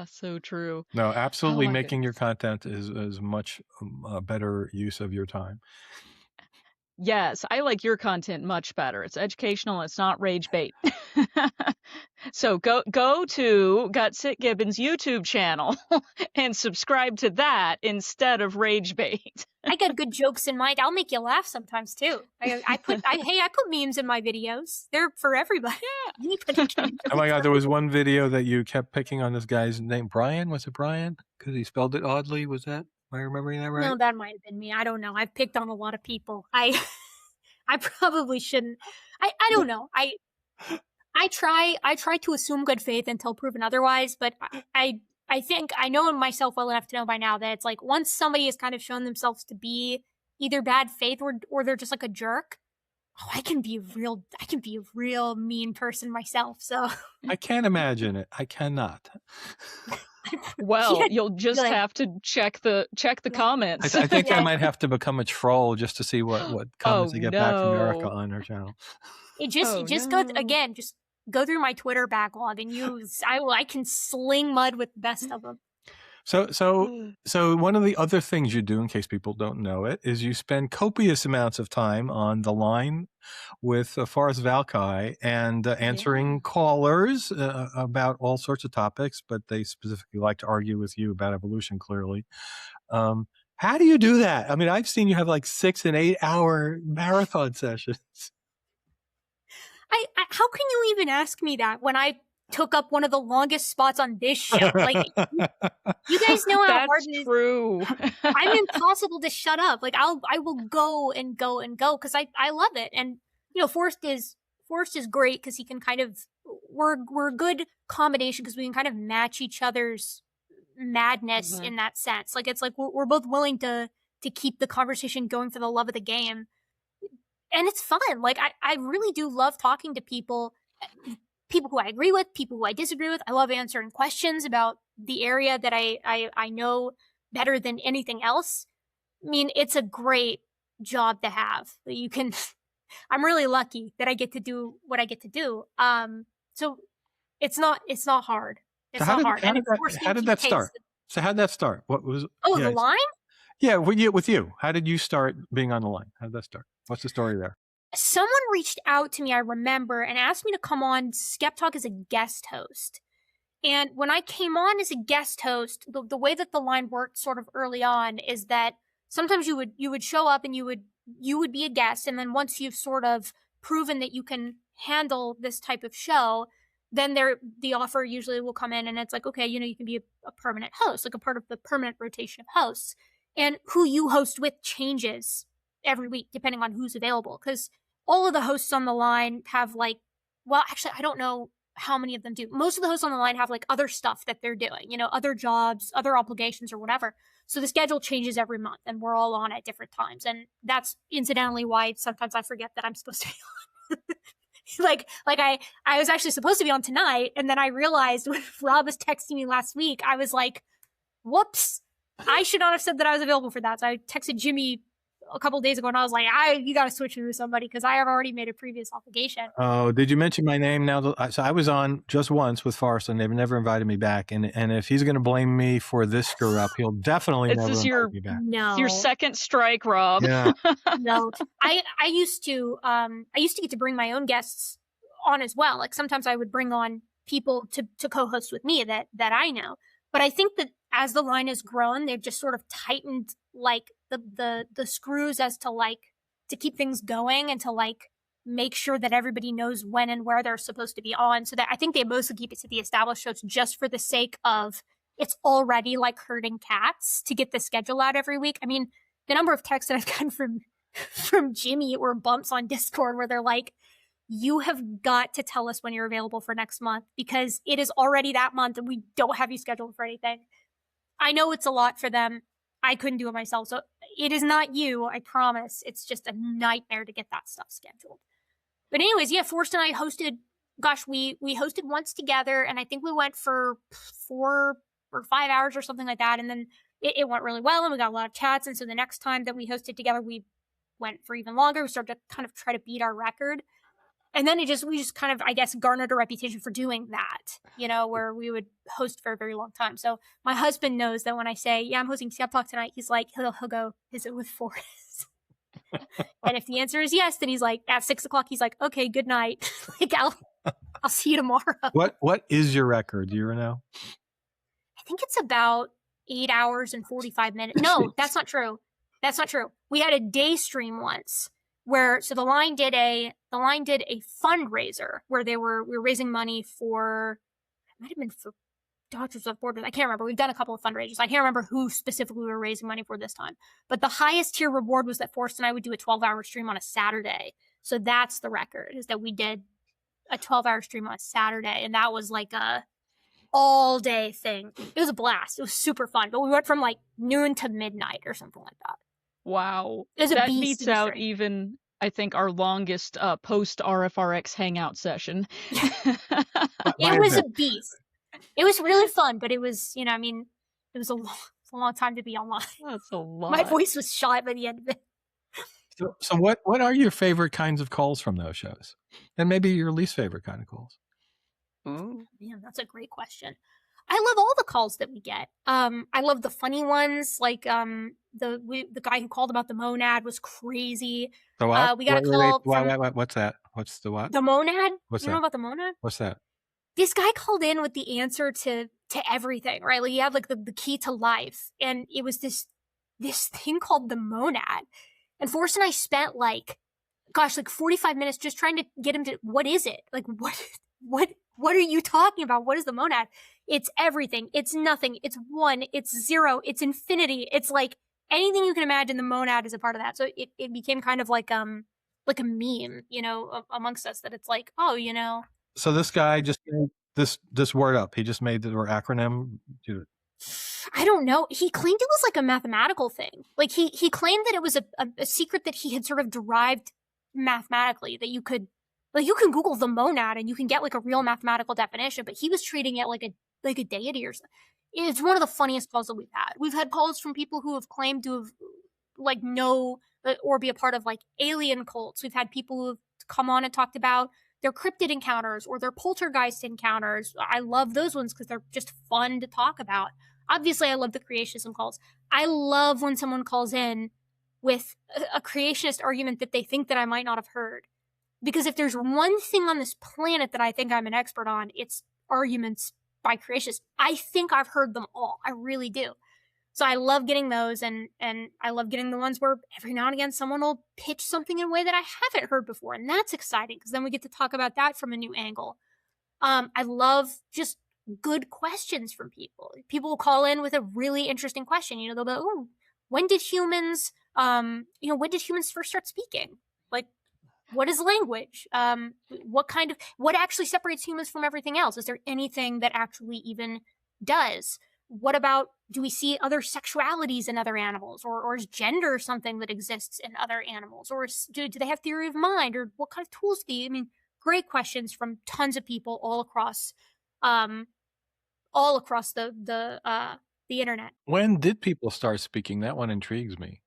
So true. No, absolutely. my Making your goodness. content is much better use of your time. Yes, I like your content much better. It's educational. It's not rage bait. So go to Gutsick Gibbon's YouTube channel and subscribe to that instead of rage bait. I got good jokes in mind. I'll make you laugh sometimes too. I put memes in my videos. They're for everybody. Yeah. Oh my God, there was one video that you kept picking on this guy's name. Brian? Was it Brian? Because he spelled it oddly. Was that? Am I remembering that right? No, that might have been me. I don't know. I've picked on a lot of people. I probably shouldn't. I don't know. I try to assume good faith until proven otherwise, but I think I know myself well enough to know by now that it's like, once somebody has kind of shown themselves to be either bad faith or they're just like a jerk, I can be a real mean person myself. So I can't imagine it. I cannot. Well, you'll just have to check the comments. I think I might have to become a troll just to see what comments I get back from Erika on her channel. Just go through my Twitter backlog and I can sling mud with the best of them. So one of the other things you do, in case people don't know it, is you spend copious amounts of time on the line with Forrest Valkai and answering callers about all sorts of topics, but they specifically like to argue with you about evolution, clearly. How do you do that? I mean, I've seen you have like 6 and 8 hour marathon sessions. How can you even ask me that when I took up one of the longest spots on this show? Like, you guys know how hard it is. True. I'm impossible to shut up. Like, I will go and go and go because I love it. And you know, Forrest is great because he can kind of, we're a good combination because we can kind of match each other's madness in that sense. Like, it's like we're both willing to keep the conversation going for the love of the game. And it's fun. Like, I really do love talking to people who I agree with, people who I disagree with. I love answering questions about the area that I know better than anything else. I mean, it's a great job to have. You can, I'm really lucky that I get to do what I get to do. So it's not hard. It's not hard. How did that start? So how did that start? What was? The line? Yeah, with you. How did you start being on the line? How did that start? What's the story there? Someone reached out to me, I remember, and asked me to come on Skep Talk as a guest host. And when I came on as a guest host, the way that the line worked sort of early on is that sometimes you would show up and you would be a guest, and then once you've sort of proven that you can handle this type of show, then the offer usually will come in and it's like, okay, you know, you can be a permanent host, like a part of the permanent rotation of hosts. And who you host with changes every week, depending on who's available. Because all of the hosts on the line have like, well, actually, I don't know how many of them do. Most of the hosts on the line have like other stuff that they're doing, you know, other jobs, other obligations or whatever. So the schedule changes every month and we're all on at different times. And that's incidentally why sometimes I forget that I'm supposed to be on. I was actually supposed to be on tonight. And then I realized when Rob was texting me last week, I was like, whoops, I should not have said that I was available for that. So I texted Jimmy a couple of days ago and I was like, you got to switch me with somebody because I have already made a previous obligation. Oh, did you mention my name now? So I was on just once with Forrest and they've never invited me back. And if he's going to blame me for this screw up, he'll definitely never invite me back. No. It's your second strike, Rob. Yeah. No. I used to get to bring my own guests on as well. Like sometimes I would bring on people to co-host with me that I know. But I think that as the line has grown, they've just sort of tightened like the screws as to like to keep things going and to like make sure that everybody knows when and where they're supposed to be on. So that I think they mostly keep it to the established shows just for the sake of it's already like herding cats to get the schedule out every week. I mean, the number of texts that I've gotten from Jimmy or bumps on Discord where they're like, you have got to tell us when you're available for next month because it is already that month and we don't have you scheduled for anything. I know it's a lot for them. I couldn't do it myself. So it is not you, I promise. It's just a nightmare to get that stuff scheduled. But anyways, yeah, Forrest and I hosted, we hosted once together and I think we went for 4 or 5 hours or something like that. And then it went really well and we got a lot of chats. And so the next time that we hosted together, we went for even longer. We started to kind of try to beat our record. And then we just kind of, I guess, garnered a reputation for doing that, you know, where we would host for a very long time. So my husband knows that when I say, yeah, I'm hosting Skep Talk tonight, he's like, he'll go, is it with Forrest? And if the answer is yes, then he's like, at 6 o'clock, he's like, okay, good night. Like, I'll see you tomorrow. What is your record? Do you know? I think it's about 8 hours and 45 minutes. No, that's not true. That's not true. We had a day stream once where, so the line did a fundraiser where we were raising money for, it might have been for Doctors Without Borders. I can't remember. We've done a couple of fundraisers. I can't remember who specifically we were raising money for this time. But the highest tier reward was that Forrest and I would do a 12-hour stream on a Saturday. So that's the record, is that we did a 12-hour stream on a Saturday. And that was like a all-day thing. It was a blast. It was super fun. But we went from like noon to midnight or something like that. Wow. It was that a beats out even, I think, our longest post RfRx hangout session. It was a beast. It was really fun, but it was, you know, I mean, it was a long time to be online. That's a lot. My voice was shot by the end of it. So what are your favorite kinds of calls from those shows? And maybe your least favorite kind of calls? Ooh. Man, that's a great question. I love all the calls that we get. I love the funny ones, like the guy who called about the monad was crazy. The what? We got a call. What's that? What's the what? The monad. What's you that? know about the monad? What's that? This guy called in with the answer to everything, right? Like he had like the key to life, and it was this thing called the monad. And Forrest and I spent like 45 minutes just trying to get him to, what is it? Like what are you talking about? What is the monad? It's everything. It's nothing. It's one. It's zero. It's infinity. It's like anything you can imagine. The monad is a part of that. So it became kind of like a meme, you know, amongst us, that it's like, oh, you know. So this guy just made this word up. He just made the word acronym. I don't know. He claimed it was like a mathematical thing. Like he claimed that it was a secret that he had sort of derived mathematically, that you can Google the monad and you can get like a real mathematical definition, but he was treating it like a deity or something. It's one of the funniest calls that we've had. We've had calls from people who have claimed to have like know or be a part of like alien cults. We've had people who have come on and talked about their cryptid encounters or their poltergeist encounters. I love those ones because they're just fun to talk about. Obviously, I love the creationism calls. I love when someone calls in with a creationist argument that they think that I might not have heard. Because if there's one thing on this planet that I think I'm an expert on, it's arguments by creationists. I think I've heard them all. I really do. So I love getting those, and I love getting the ones where every now and again someone will pitch something in a way that I haven't heard before, and that's exciting because then we get to talk about that from a new angle. I love just good questions from people. People will call in with a really interesting question. You know, they'll go, "Oh, when did humans When did humans first start speaking? Like, what is language? What actually separates humans from everything else? Is there anything that actually even does? What about, do we see other sexualities in other animals? Or is gender something that exists in other animals? Or do they have theory of mind? Or what kind of tools do you, I mean, great questions from tons of people all across the internet. When did people start speaking? That one intrigues me.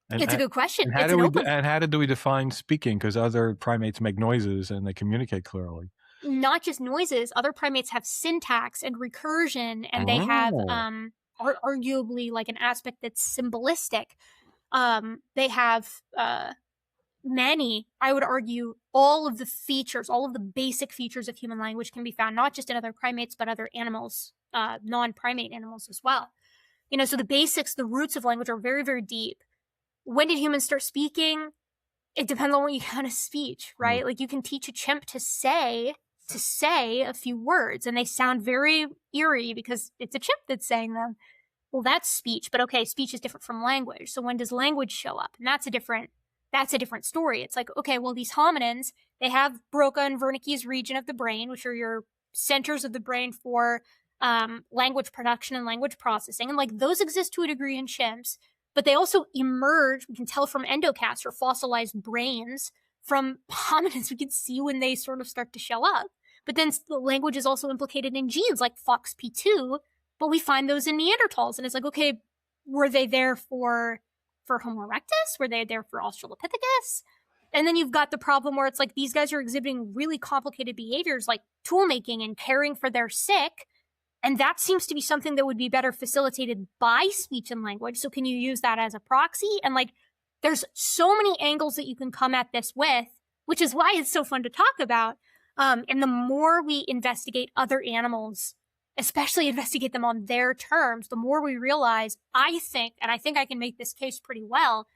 It's a good question. And how It's do an we open. and how did we define speaking? Because other primates make noises and they communicate clearly. Not just noises. Other primates have syntax and recursion, and they have arguably like an aspect that's symbolistic. They have many, I would argue, all of the features, all of the basic features of human language can be found not just in other primates, but other animals, non-primate animals as well. So the basics, the roots of language are very, very deep. When did humans start speaking? It depends on what you count as speech, right? Like, you can teach a chimp to say a few words, and they sound very eerie because it's a chimp that's saying them. Well, that's speech, but okay, speech is different from language. So when does language show up? And that's a different story. It's like, okay, well, these hominins, they have Broca and Wernicke's region of the brain, which are your centers of the brain for language production and language processing. And like, those exist to a degree in chimps, but they also emerge, we can tell from endocasts or fossilized brains from hominins. We can see when they sort of start to show up. But then the language is also implicated in genes like FOXP2, but we find those in Neanderthals. And it's like, okay, were they there for Homo erectus? Were they there for Australopithecus? And then you've got the problem where it's like, these guys are exhibiting really complicated behaviors like tool making and caring for their sick. And that seems to be something that would be better facilitated by speech and language. So can you use that as a proxy? And like, there's so many angles that you can come at this with, which is why it's so fun to talk about. And the more we investigate other animals, especially investigate them on their terms, the more we realize, I think I can make this case pretty well,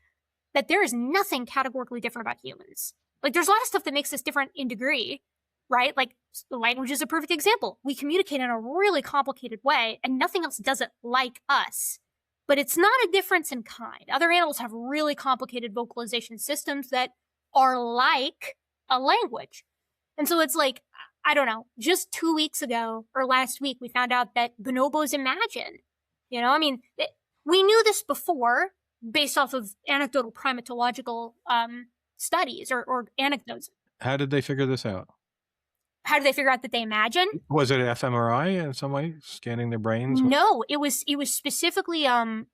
that there is nothing categorically different about humans. Like, there's a lot of stuff that makes us different in degree, right? Like, language is a perfect example. We communicate in a really complicated way, and nothing else does it like us. But it's not a difference in kind. Other animals have really complicated vocalization systems that are like a language. And so it's like, I don't know, just 2 weeks ago or last week, we found out that bonobos imagine. I mean, we knew this before based off of anecdotal primatological studies or anecdotes. How did they figure this out? How did they figure out that they imagine? Was it fMRI in some way, scanning their brains? No, it was specifically an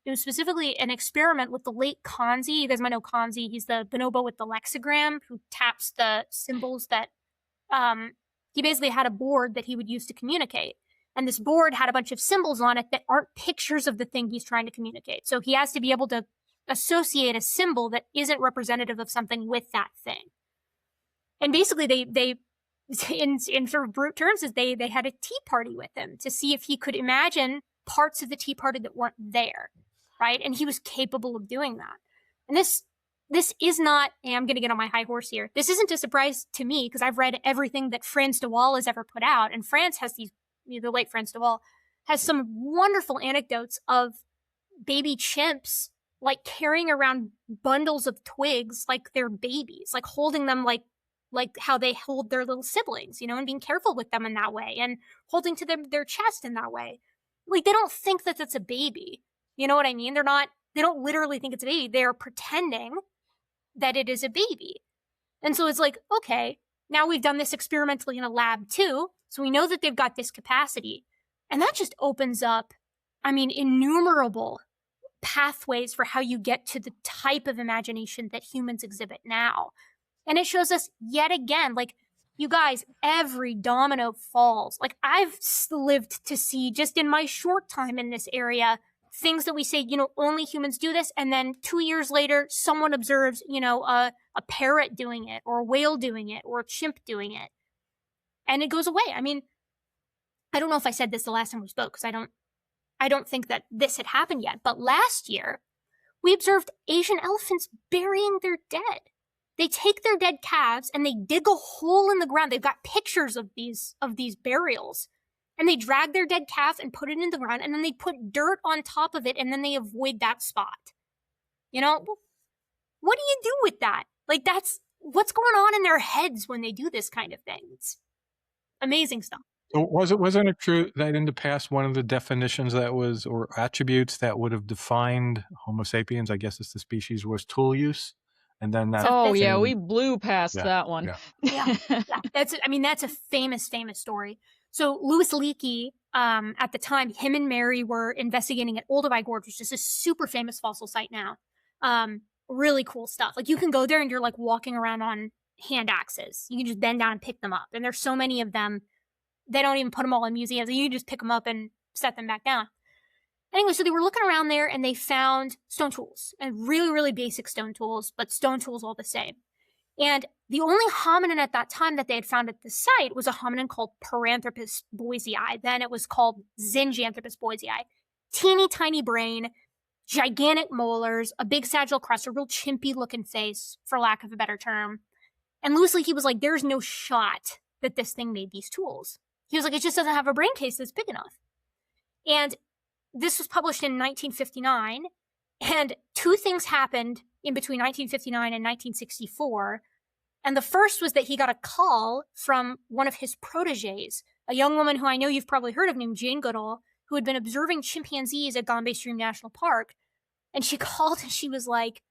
experiment with the late Kanzi. You guys might know Kanzi. He's the bonobo with the lexigram who taps the symbols that he basically had a board that he would use to communicate. And this board had a bunch of symbols on it that aren't pictures of the thing he's trying to communicate. So he has to be able to associate a symbol that isn't representative of something with that thing. And basically they in sort of brute terms, is they had a tea party with him to see if he could imagine parts of the tea party that weren't there, right? And he was capable of doing that. And this is not, I'm going to get on my high horse here. This isn't a surprise to me because I've read everything that Frans de Waal has ever put out. And France has the late Frans de Waal has some wonderful anecdotes of baby chimps like carrying around bundles of twigs like they're babies, like holding them like how they hold their little siblings, and being careful with them in that way and holding to their chest in that way. Like, they don't think that it's a baby. You know what I mean? They don't literally think it's a baby. They're pretending that it is a baby. And so it's like, okay, now we've done this experimentally in a lab too. So we know that they've got this capacity. And that just opens up, innumerable pathways for how you get to the type of imagination that humans exhibit now. And it shows us yet again, like, you guys, every domino falls. Like, I've lived to see, just in my short time in this area, things that we say, only humans do this. And then 2 years later, someone observes, a parrot doing it, or a whale doing it, or a chimp doing it. And it goes away. I don't know if I said this the last time we spoke, because I don't think that this had happened yet. But last year, we observed Asian elephants burying their dead. They take their dead calves and they dig a hole in the ground. They've got pictures of these burials. And they drag their dead calf and put it in the ground, and then they put dirt on top of it, and then they avoid that spot. You know, what do you do with that? Like, that's what's going on in their heads when they do this kind of thing. It's amazing stuff. So wasn't it true that in the past one of the definitions that was, or attributes that would have defined Homo sapiens, I guess it's the species, was tool use, and then that. Oh yeah, became- we blew past Yeah, that one. Yeah. That's a famous story. So Louis Leakey, at the time, him and Mary were investigating at Olduvai Gorge, which is a super famous fossil site now. Really cool stuff. Like, you can go there and you're like walking around on hand axes. You can just bend down and pick them up. And there's so many of them. They don't even put them all in museums. You just pick them up and set them back down. Anyway, so they were looking around there and they found stone tools, and really, really basic stone tools, but stone tools all the same. And the only hominin at that time that they had found at the site was a hominin called Paranthropus boisei. Then it was called Zinjanthropus boisei. Teeny tiny brain, gigantic molars, a big sagittal crest, a real chimpy looking face, for lack of a better term. And Louis Leakey was like, there's no shot that this thing made these tools. He was like, it just doesn't have a brain case that's big enough. And this was published in 1959. And two things happened in between 1959 and 1964. And the first was that he got a call from one of his proteges, a young woman who I know you've probably heard of named Jane Goodall, who had been observing chimpanzees at Gombe Stream National Park. And she called and she was like,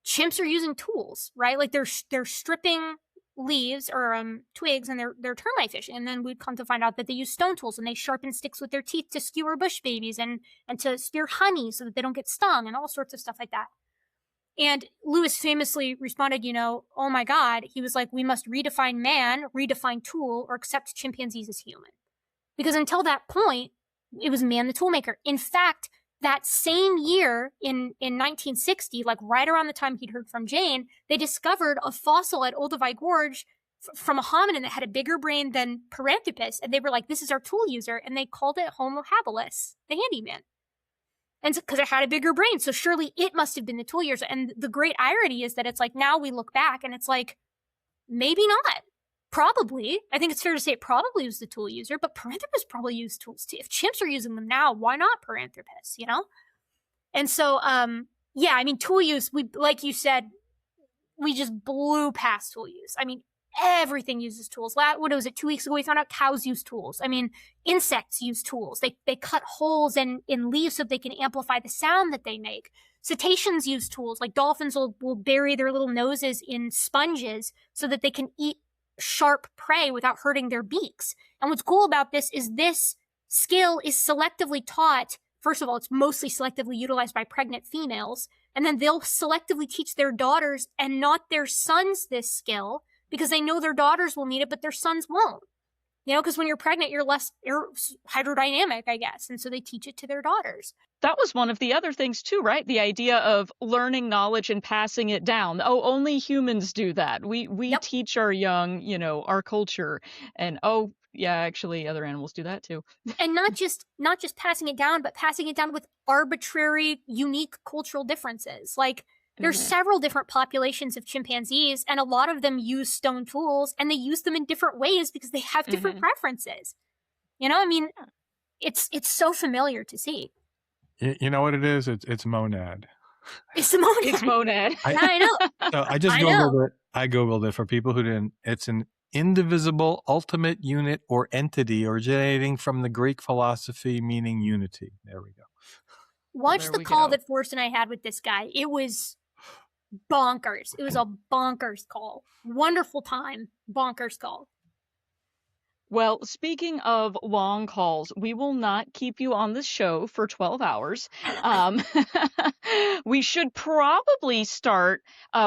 chimps are using tools, right? Like, they're stripping leaves or twigs, and they're termite fishing. And then we'd come to find out that they use stone tools, and they sharpen sticks with their teeth to skewer bush babies and to spear honey so that they don't get stung, and all sorts of stuff like that. And Lewis famously responded, oh my God, he was like, we must redefine man, redefine tool, or accept chimpanzees as human. Because until that point, it was man the toolmaker. In fact, that same year in 1960, like right around the time he'd heard from Jane, they discovered a fossil at Olduvai Gorge from a hominin that had a bigger brain than Paranthropus. And they were like, this is our tool user. And they called it Homo habilis, the handyman. And because it had a bigger brain. So surely it must have been the tool user. And the great irony is that it's like, now we look back and it's like, maybe not. Probably. I think it's fair to say it probably was the tool user, but Paranthropus probably used tools too. If chimps are using them now, why not Paranthropus, And so, yeah, I mean, tool use, like you said, we just blew past tool use. I mean, everything uses tools. What was it, 2 weeks ago, we found out cows use tools. I mean, insects use tools. They cut holes in leaves so they can amplify the sound that they make. Cetaceans use tools. Like, dolphins will bury their little noses in sponges so that they can eat sharp prey without hurting their beaks. And what's cool about this is this skill is selectively taught. First of all, it's mostly selectively utilized by pregnant females, and then they'll selectively teach their daughters and not their sons this skill because they know their daughters will need it, but their sons won't. Because when you're pregnant, you're less hydrodynamic, I guess. And so they teach it to their daughters. That was one of the other things too, right? The idea of learning knowledge and passing it down. Oh, only humans do that. We Yep. teach our young, our culture. And oh, yeah, actually other animals do that too. And not just passing it down, but passing it down with arbitrary, unique cultural differences. Like, there's several different populations of chimpanzees, and a lot of them use stone tools, and they use them in different ways because they have different preferences. I mean, it's so familiar to see. You know what it is? It's monad. It's the monad. It's monad. I know. So I just Googled it. I Googled it for people who didn't. It's an indivisible ultimate unit or entity originating from the Greek philosophy meaning unity. There we go. Watch the call that Forrest and I had with this guy. It was bonkers. It was a bonkers call. Wonderful time. Bonkers call. Well, speaking of long calls, we will not keep you on this show for 12 hours. We should probably start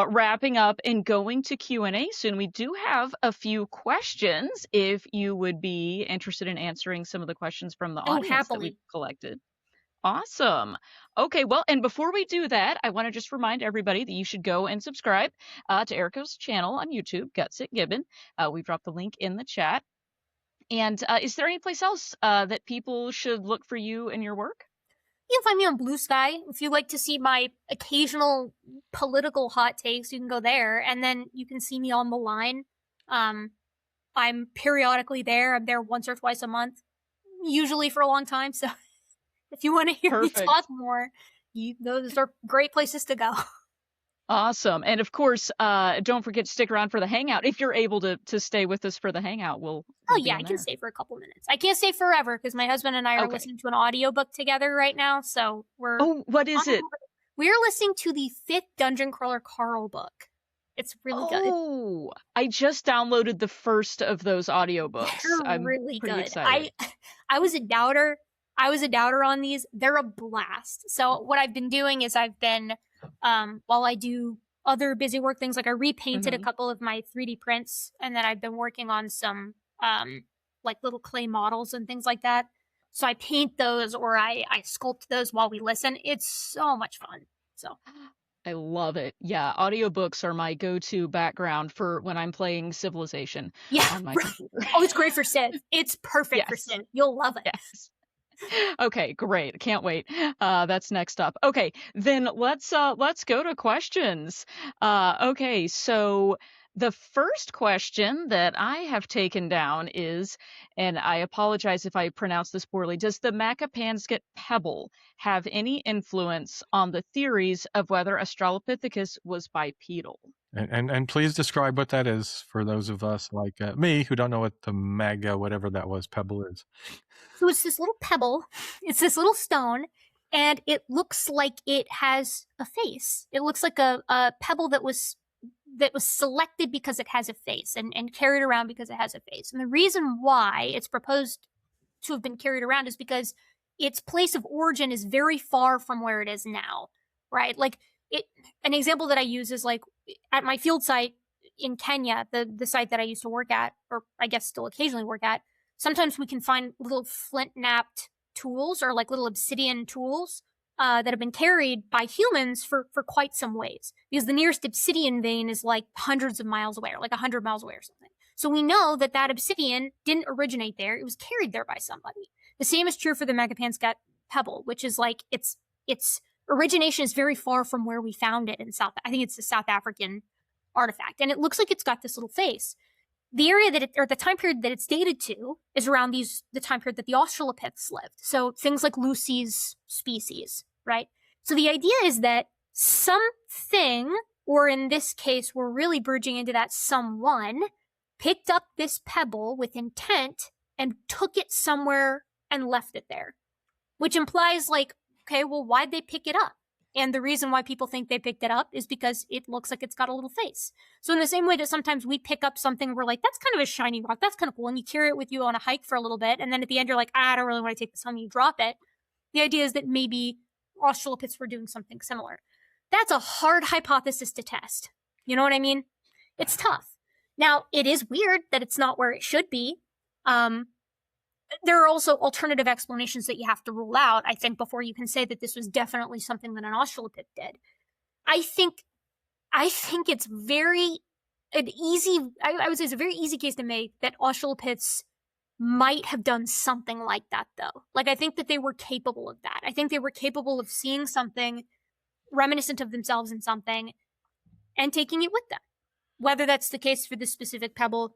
wrapping up and going to Q&A soon. We do have a few questions if you would be interested in answering some of the questions from the audience that we've collected. Awesome. Okay, well, and before we do that, I want to just remind everybody that you should go and subscribe to Erika's channel on YouTube, Gutsick Gibbon. We dropped the link in the chat. And is there any place else that people should look for you and your work? You can find me on Blue Sky. If you like to see my occasional political hot takes, you can go there. And then you can see me on the line. I'm periodically there. I'm there once or twice a month, usually for a long time. So if you want to hear me talk more, those are great places to go. Awesome. And of course, don't forget to stick around for the hangout. If you're able to stay with us for the hangout, we'll Oh be yeah, on I can there. stay for a couple minutes. I can't stay forever because my husband and I are Okay. listening to an audiobook together right now. So we're Oh, what is it? We're listening to the 5th Dungeon Crawler Carl book. It's really good. Oh, I just downloaded the first of those audiobooks. They're I'm really pretty good. excited. I was a doubter. I was a doubter on these. They're a blast. So what I've been doing is I've been, while I do other busy work things, like I repainted a couple of my 3D prints, and then I've been working on some like little clay models and things like that. So I paint those or I sculpt those while we listen. It's so much fun. So I love it. Yeah, audiobooks are my go-to background for when I'm playing Civilization on my computer. Oh, it's great for Civ. It's perfect for Yes. Civ. You'll love it. Yes. Okay, great. Can't wait. That's next up. Okay, then let's go to questions. Okay, so the first question that I have taken down is, and I apologize if I pronounce this poorly, does the Macapansket pebble have any influence on the theories of whether Australopithecus was bipedal? And please describe what that is for those of us like me who don't know what the maga, whatever that was, pebble is. So it's this little pebble. It's this little stone, and it looks like it has a face. It looks like a pebble that was selected because it has a face and carried around because it has a face. And the reason why it's proposed to have been carried around is because its place of origin is very far from where it is now, right? Like an example that I use is like at my field site in Kenya, the site that I used to work at, or I guess still occasionally work at, sometimes we can find little flint-napped tools or like little obsidian tools that have been carried by humans for quite some ways, because the nearest obsidian vein is like hundreds of miles away, or like 100 miles away or something. So we know that obsidian didn't originate there. It was carried there by somebody. The same is true for the Macapansket pebble, which is like its origination is very far from where we found it in I think it's a South African artifact. And it looks like it's got this little face. The area or the time period that it's dated to is around the time period that the Australopiths lived. So things like Lucy's species, right? So the idea is that something, or in this case, we're really bridging into that someone, picked up this pebble with intent and took it somewhere and left it there, which implies like, okay, well, why'd they pick it up? And the reason why people think they picked it up is because it looks like it's got a little face. So in the same way that sometimes we pick up something, we're like, that's kind of a shiny rock, that's kind of cool, and you carry it with you on a hike for a little bit, and then at the end you're like, I don't really want to take this home, and you drop it. The idea is that maybe Australopiths were doing something similar. That's a hard hypothesis to test. You know what I mean? It's tough. Now, it is weird that it's not where it should be. There are also alternative explanations that you have to rule out, I think, before you can say that this was definitely something that an Australopith did. I think it's I would say it's a very easy case to make that Australopiths might have done something like that, though. Like, I think that they were capable of that. I think they were capable of seeing something reminiscent of themselves in something and taking it with them. Whether that's the case for this specific pebble,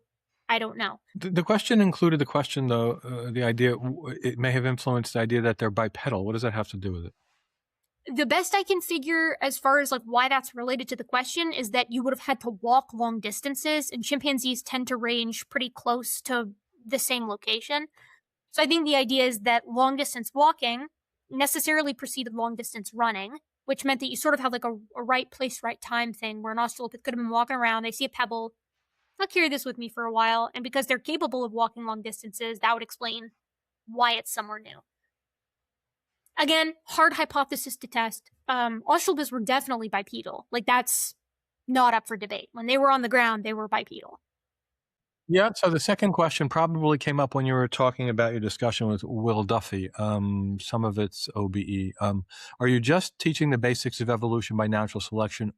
I don't know. The question included the question, though, the idea, it may have influenced the idea that they're bipedal. What does that have to do with it? The best I can figure as far as like why that's related to the question is that you would have had to walk long distances, and chimpanzees tend to range pretty close to the same location. So I think the idea is that long distance walking necessarily preceded long distance running, which meant that you sort of had like a right place, right time thing where an Australopith could have been walking around, they see a pebble, I'll carry this with me for a while, and because they're capable of walking long distances, that would explain why it's somewhere new. Again, hard hypothesis to test. Australopiths were definitely bipedal. Like, that's not up for debate. When they were on the ground, they were bipedal. Yeah, so the second question probably came up when you were talking about your discussion with Will Duffy. Some of it's OBE. Are you just teaching the basics of evolution by natural selection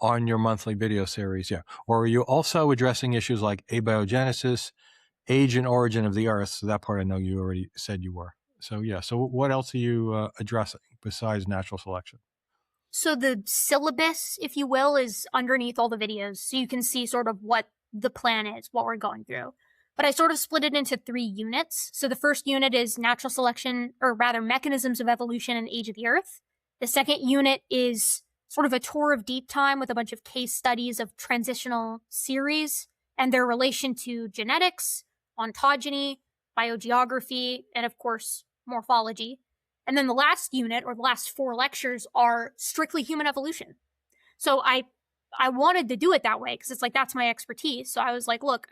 on your monthly video series? Yeah. Or are you also addressing issues like abiogenesis, age and origin of the Earth? So that part I know you already said you were. So yeah. So what else are you addressing besides natural selection? So the syllabus, if you will, is underneath all the videos. So you can see sort of what the plan is, what we're going through. But I sort of split it into 3 units. So the first unit is natural selection, or rather mechanisms of evolution and age of the Earth. The second unit is sort of a tour of deep time with a bunch of case studies of transitional series and their relation to genetics, ontogeny, biogeography, and of course, morphology. And then the last unit, or the last 4 lectures, are strictly human evolution. So I wanted to do it that way because it's like, that's my expertise. So I was like, look,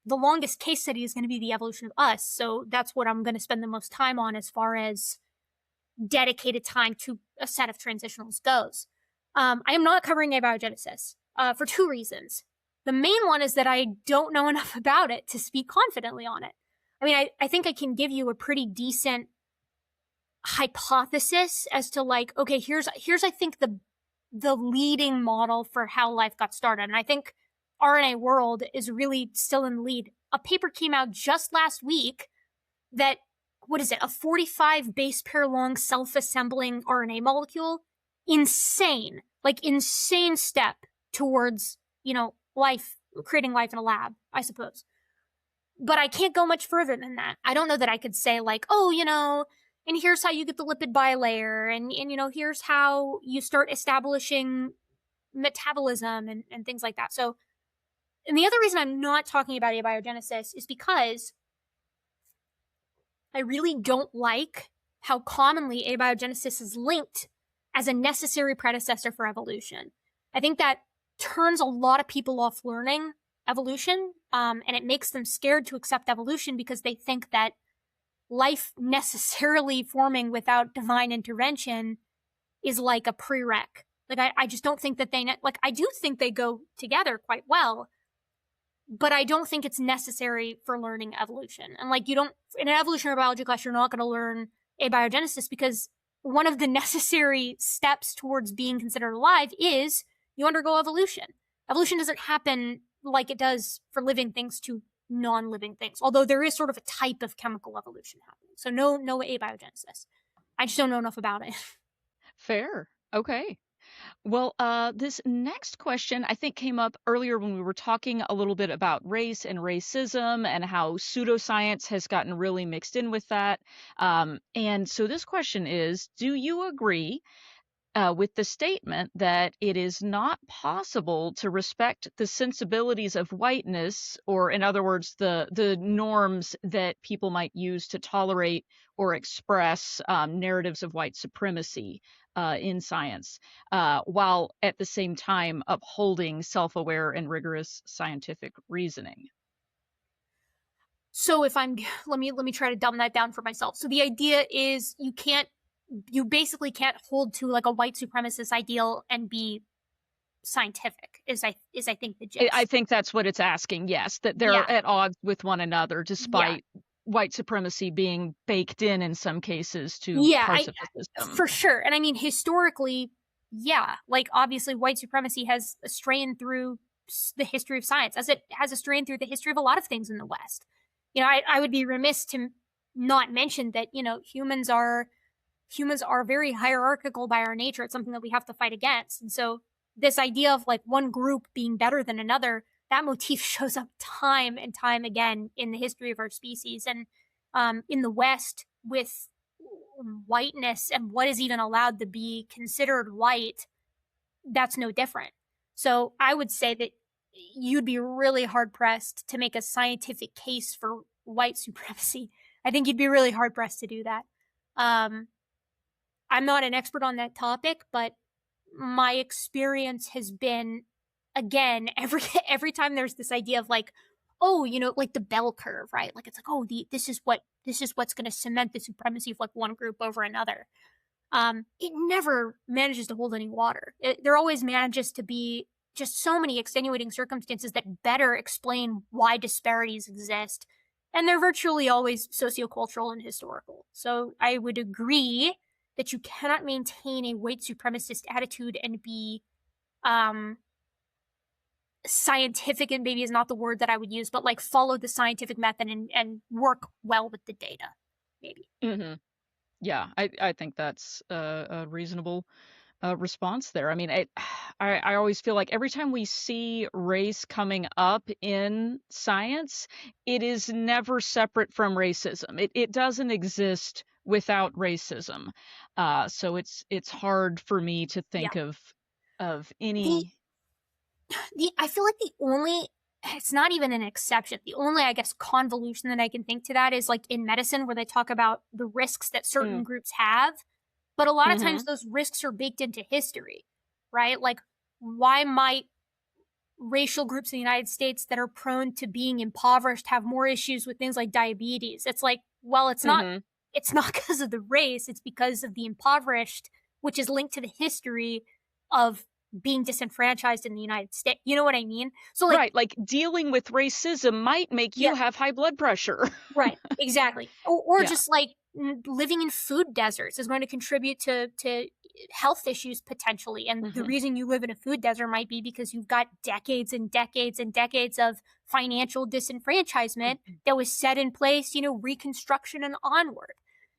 the longest case study is going to be the evolution of us. So that's what I'm going to spend the most time on as far as dedicated time to a set of transitionals goes. I am not covering abiogenesis for 2 reasons. The main one is that I don't know enough about it to speak confidently on it. I mean, I think I can give you a pretty decent hypothesis as to like, okay, here's I think the leading model for how life got started. And I think RNA World is really still in the lead. A paper came out just last week that, what is it, a 45 base pair long self-assembling RNA molecule? Insane step towards, life, creating life in a lab, I suppose. But I can't go much further than that. I don't know that I could say like, oh, and here's how you get the lipid bilayer, and here's how you start establishing metabolism and things like that. So, and the other reason I'm not talking about abiogenesis is because I really don't like how commonly abiogenesis is linked as a necessary predecessor for evolution. I think that turns a lot of people off learning evolution, and it makes them scared to accept evolution because they think that life necessarily forming without divine intervention is like a prereq. Like, I just don't think that I do think they go together quite well, but I don't think it's necessary for learning evolution. And like, in an evolutionary biology class, you're not going to learn abiogenesis because one of the necessary steps towards being considered alive is you undergo evolution. Evolution doesn't happen like it does for living things to non-living things, although there is sort of a type of chemical evolution happening. So no abiogenesis. I just don't know enough about it. Fair. Okay. Well, this next question I think came up earlier when we were talking a little bit about race and racism and how pseudoscience has gotten really mixed in with that. And so this question is, do you agree with the statement that it is not possible to respect the sensibilities of whiteness, or in other words, the norms that people might use to tolerate or express narratives of white supremacy in science, while at the same time upholding self-aware and rigorous scientific reasoning? So let me try to dumb that down for myself. So the idea is you basically can't hold to like a white supremacist ideal and be scientific, is I think the gist. I think that's what it's asking, yes, that they're at odds with one another despite white supremacy being baked in some cases to parts of the system. For sure. And I mean, historically, like obviously white supremacy has a strain through the history of science, as it has a strain through the history of a lot of things in the West. I would be remiss to not mention that, humans are very hierarchical by our nature. It's something that we have to fight against. And so this idea of like one group being better than another, that motif shows up time and time again in the history of our species. And in the West, with whiteness and what is even allowed to be considered white, that's no different. So I would say that you'd be really hard-pressed to make a scientific case for white supremacy. I think you'd be really hard-pressed to do that. I'm not an expert on that topic, but my experience has been, again, every time there's this idea of like, oh, like the bell curve, right? Like it's like, oh, this is what's going to cement the supremacy of like one group over another. It never manages to hold any water. There always manages to be just so many extenuating circumstances that better explain why disparities exist. And they're virtually always sociocultural and historical. So I would agree that you cannot maintain a white supremacist attitude and be scientific, and maybe is not the word that I would use, but like follow the scientific method and work well with the data, maybe. Mm-hmm. Yeah, I think that's a reasonable response there. I mean, I always feel like every time we see race coming up in science, it is never separate from racism. It doesn't exist without racism. So it's hard for me to Yeah. think of The any. I feel like it's not even an exception. The only, I guess, convolution that I can think to that is like in medicine where they talk about the risks that certain groups have. But a lot of times those risks are baked into history, right? Like, why might racial groups in the United States that are prone to being impoverished have more issues with things like diabetes? It's like, well, it's not because of the race, it's because of the impoverished, which is linked to the history of being disenfranchised in the United States. You know what I mean? So like, Right, like dealing with racism might make you have high blood pressure. Right, exactly. Or Yeah. just like living in food deserts is going to contribute to health issues potentially. And the reason you live in a food desert might be because you've got decades and decades and decades of financial disenfranchisement that was set in place, Reconstruction and onward.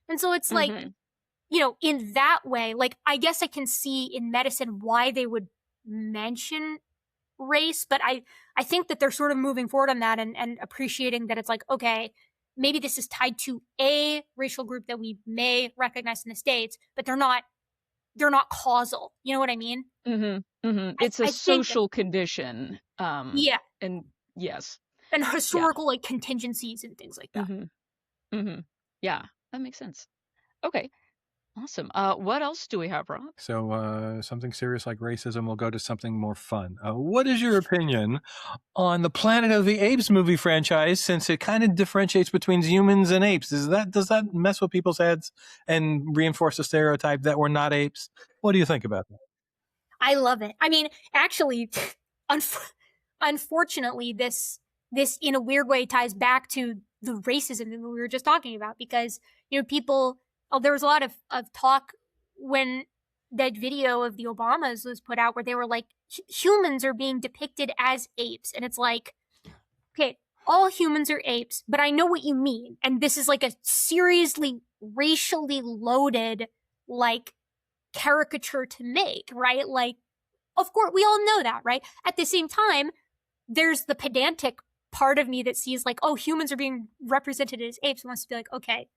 And so it's like, in that way, like, I guess I can see in medicine why they would mention race, but I think that they're sort of moving forward on that and appreciating that it's like, okay, maybe this is tied to a racial group that we may recognize in the States, but they're not causal. You know what I mean? It's a social condition. Yeah. And yes. And historical like contingencies and things like that. Yeah, that makes sense. Okay. Awesome. What else do we have, Rob? So something serious like racism will go to something more fun. What is your opinion on the Planet of the Apes movie franchise, since it kind of differentiates between humans and apes? Does that mess with people's heads and reinforce the stereotype that we're not apes? What do you think about that? I love it. I mean, actually, unfortunately, this in a weird way ties back to the racism that we were just talking about, because people. There was a lot of talk when that video of the Obamas was put out where they were like, humans are being depicted as apes. And it's like, okay, all humans are apes, but I know what you mean. And this is like a seriously racially loaded, like, caricature to make, right? Like, of course, we all know that, right? At the same time, there's the pedantic part of me that sees like, oh, humans are being represented as apes, and wants to be like, okay,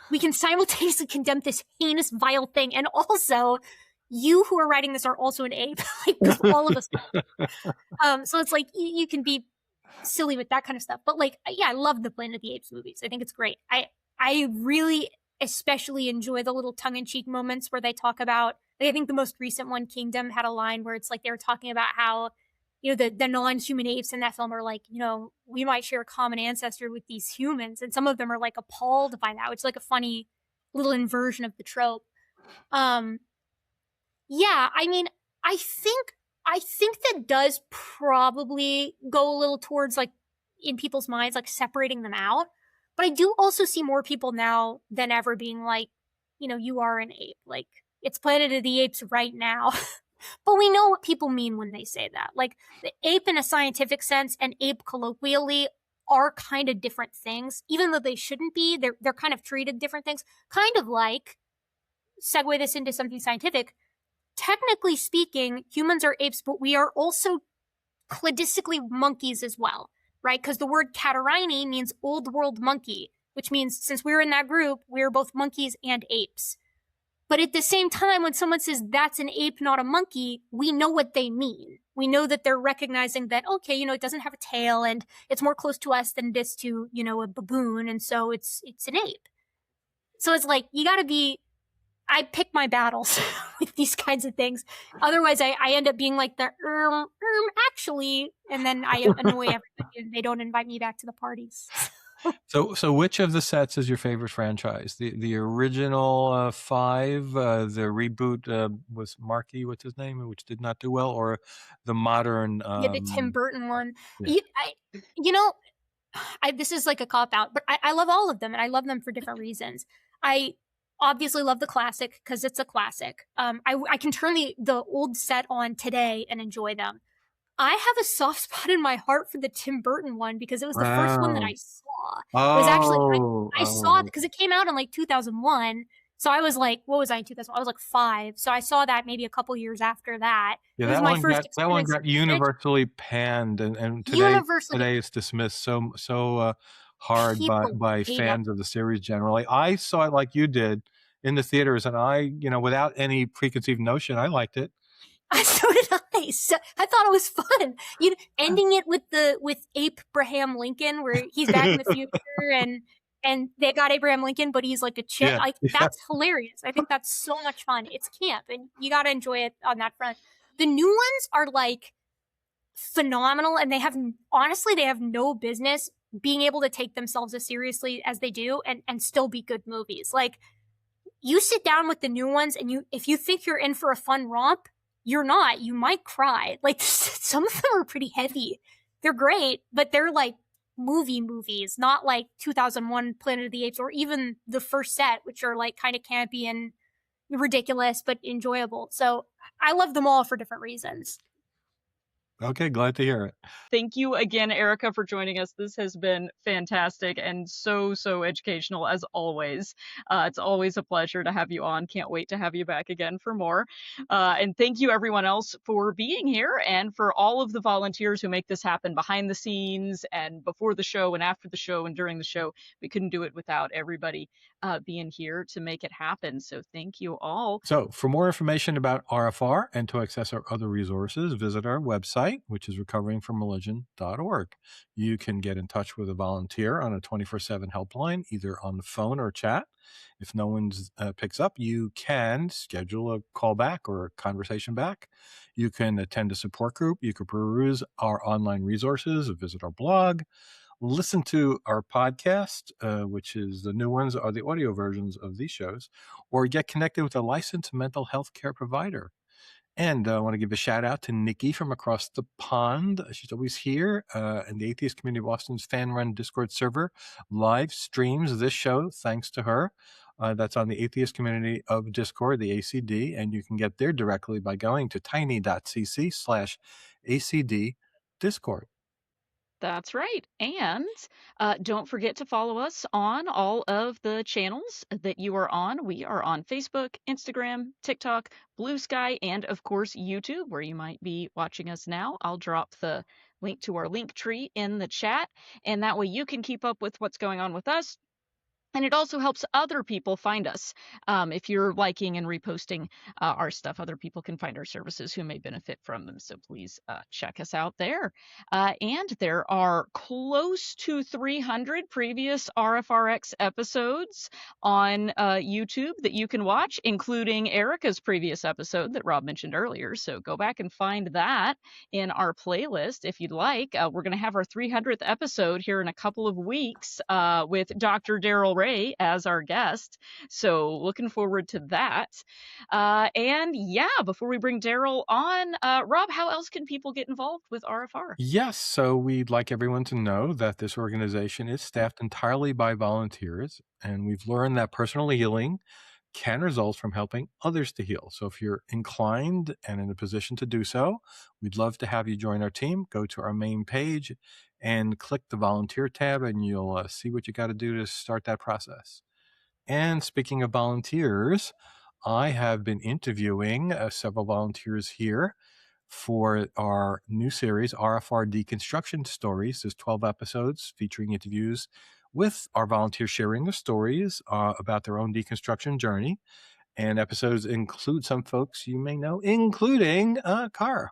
we can simultaneously condemn this heinous, vile thing, and also, you who are writing this are also an ape. Like, all of us. So it's like, you can be silly with that kind of stuff. But like, yeah, I love the Planet of the Apes movies. I think it's great. I really especially enjoy the little tongue-in-cheek moments where they talk about, like, I think the most recent one, Kingdom, had a line where it's like they were talking about how, the non-human apes in that film are like, we might share a common ancestor with these humans. And some of them are like appalled by that, which is like a funny little inversion of the trope. Yeah, I mean, I think that does probably go a little towards like in people's minds, like separating them out. But I do also see more people now than ever being like, you are an ape. Like, it's Planet of the Apes right now. But we know what people mean when they say that. Like, the ape in a scientific sense and ape colloquially are kind of different things, even though they shouldn't be. They're kind of treated different things. Kind of like, segue this into something scientific. Technically speaking, humans are apes, but we are also cladistically monkeys as well, right? Because the word Catarrhini means old world monkey, which means since we're in that group, we're both monkeys and apes. But at the same time, when someone says that's an ape, not a monkey, we know what they mean. We know that they're recognizing that, okay, it doesn't have a tail and it's more close to us than it is to, a baboon. And so it's an ape. So it's like, I pick my battles with these kinds of things. Otherwise, I end up being like the, actually, and then I annoy everybody and they don't invite me back to the parties. So which of the sets is your favorite franchise? The original 5, the reboot was Marky, what's his name, which did not do well, or the modern? The Tim Burton one. Yeah. This is like a cop out, but I love all of them, and I love them for different reasons. I obviously love the classic because it's a classic. I can turn the old set on today and enjoy them. I have a soft spot in my heart for the Tim Burton one because it was the first one that I saw. It was actually, I saw it because it came out in like 2001. So I was like, what was I in 2001? I was like 5. So I saw that maybe a couple years after that. Yeah, it was that one got universally panned, and today it's dismissed so hard People by hate it. fans of the series generally. I saw it like you did in the theaters, and I, without any preconceived notion, I liked it. So did I. So, I thought it was fun. Ending it with Abraham Lincoln, where he's back in the future and they got Abraham Lincoln, but he's like a chip. Yeah. Like that's hilarious. I think that's so much fun. It's camp, and you got to enjoy it on that front. The new ones are like phenomenal, and they have no business being able to take themselves as seriously as they do and still be good movies. Like you sit down with the new ones, and if you think you're in for a fun romp, you're not. You might cry. Like some of them are pretty heavy. They're great, but they're like movies, not like 2001 Planet of the Apes or even the first set, which are like kind of campy and ridiculous but enjoyable. So I love them all for different reasons. Okay, glad to hear it. Thank you again, Erika, for joining us. This has been fantastic and so educational as always. It's always a pleasure to have you on. Can't wait to have you back again for more. And thank you everyone else for being here and for all of the volunteers who make this happen behind the scenes and before the show and after the show and during the show. We couldn't do it without everybody being here to make it happen. So thank you all. So for more information about RFR and to access our other resources, visit our website, which is recoveringfromreligion.org. You can get in touch with a volunteer on a 24/7 helpline, either on the phone or chat. If no one picks up, you can schedule a call back or a conversation back. You can attend a support group. You can peruse our online resources, visit our blog, listen to our podcast, which is the new ones are the audio versions of these shows, or get connected with a licensed mental health care provider. And I want to give a shout out to Nikki from across the pond. She's always here. And the Atheist Community of Boston's fan-run Discord server live streams this show thanks to her. That's on the Atheist Community of Discord, the ACD, and you can get there directly by going to tiny.cc/ACD Discord. That's right. And don't forget to follow us on all of the channels that you are on. We are on Facebook, Instagram, TikTok, Blue Sky, and of course, YouTube, where you might be watching us now. I'll drop the link to our link tree in the chat, and that way you can keep up with what's going on with us. And it also helps other people find us. If you're liking and reposting our stuff, other people can find our services who may benefit from them. So please check us out there. And there are close to 300 previous RfRx episodes on YouTube that you can watch, including Erika's previous episode that Rob mentioned earlier. So go back and find that in our playlist if you'd like. We're going to have our 300th episode here in a couple of weeks with Dr. Daryl Ray as our guest. So looking forward to that. And yeah, before we bring Daryl on, Rob, how else can people get involved with RFR? Yes, so we'd like everyone to know that this organization is staffed entirely by volunteers, and we've learned that personal healing can result from helping others to heal. So if you're inclined and in a position to do so, we'd love to have you join our team. Go to our main page and click the volunteer tab, and you'll see what you got to do to start that process. And speaking of volunteers, I have been interviewing several volunteers here for our new series, RFR Deconstruction Stories. There's 12 episodes featuring interviews with our volunteers sharing their stories about their own deconstruction journey. And episodes include some folks you may know, including Cara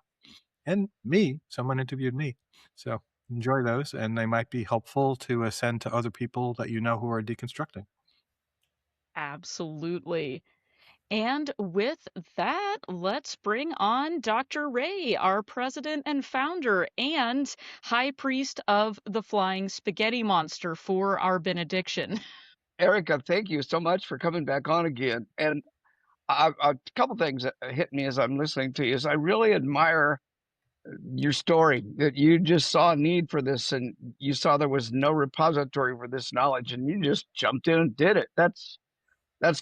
and me. Someone interviewed me. So enjoy those, and they might be helpful to send to other people that you know who are deconstructing. Absolutely. And with that, let's bring on Dr. Ray, our president and founder and high priest of the flying spaghetti monster, for our benediction. Erika, thank you so much for coming back on again. And a couple things that hit me as I'm listening to you is I really admire your story, that you just saw a need for this and you saw there was no repository for this knowledge and you just jumped in and did it. That's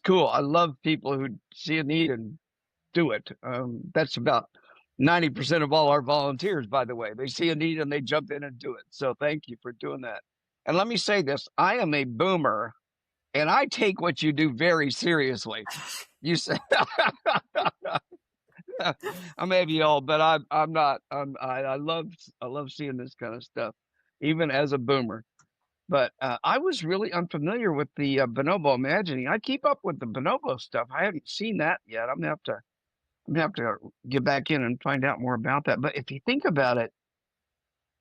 cool. I love people who see a need and do it. That's about 90% of all our volunteers, by the way. They see a need and they jump in and do it. So thank you for doing that. And let me say this, I am a boomer and I take what you do very seriously. You said I may be old, but I'm not. I love seeing this kind of stuff, even as a boomer. But I was really unfamiliar with the bonobo imagining. I keep up with the bonobo stuff. I haven't seen that yet. I'm gonna have to get back in and find out more about that. But if you think about it,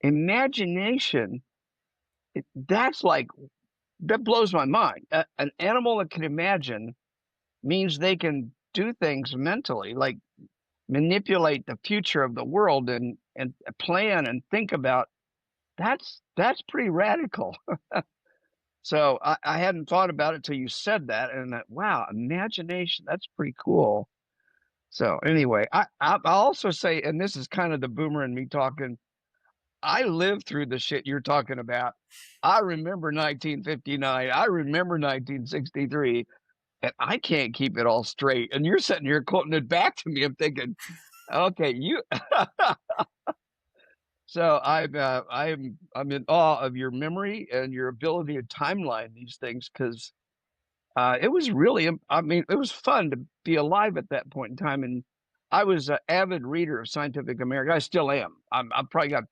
imagination, that blows my mind. An animal that can imagine means they can do things mentally, like manipulate the future of the world and plan and think about. That's pretty radical. So I hadn't thought about it till you said that, and wow, imagination, that's pretty cool. So anyway, I'll also say, and this is kind of the boomer in me talking, I lived through the shit you're talking about. I remember 1959. I remember 1963. And I can't keep it all straight. And you're sitting here quoting it back to me. I'm thinking, okay, you. So I'm in awe of your memory and your ability to timeline these things, because it was really, I mean, it was fun to be alive at that point in time. And I was an avid reader of Scientific American. I still am. I've probably got,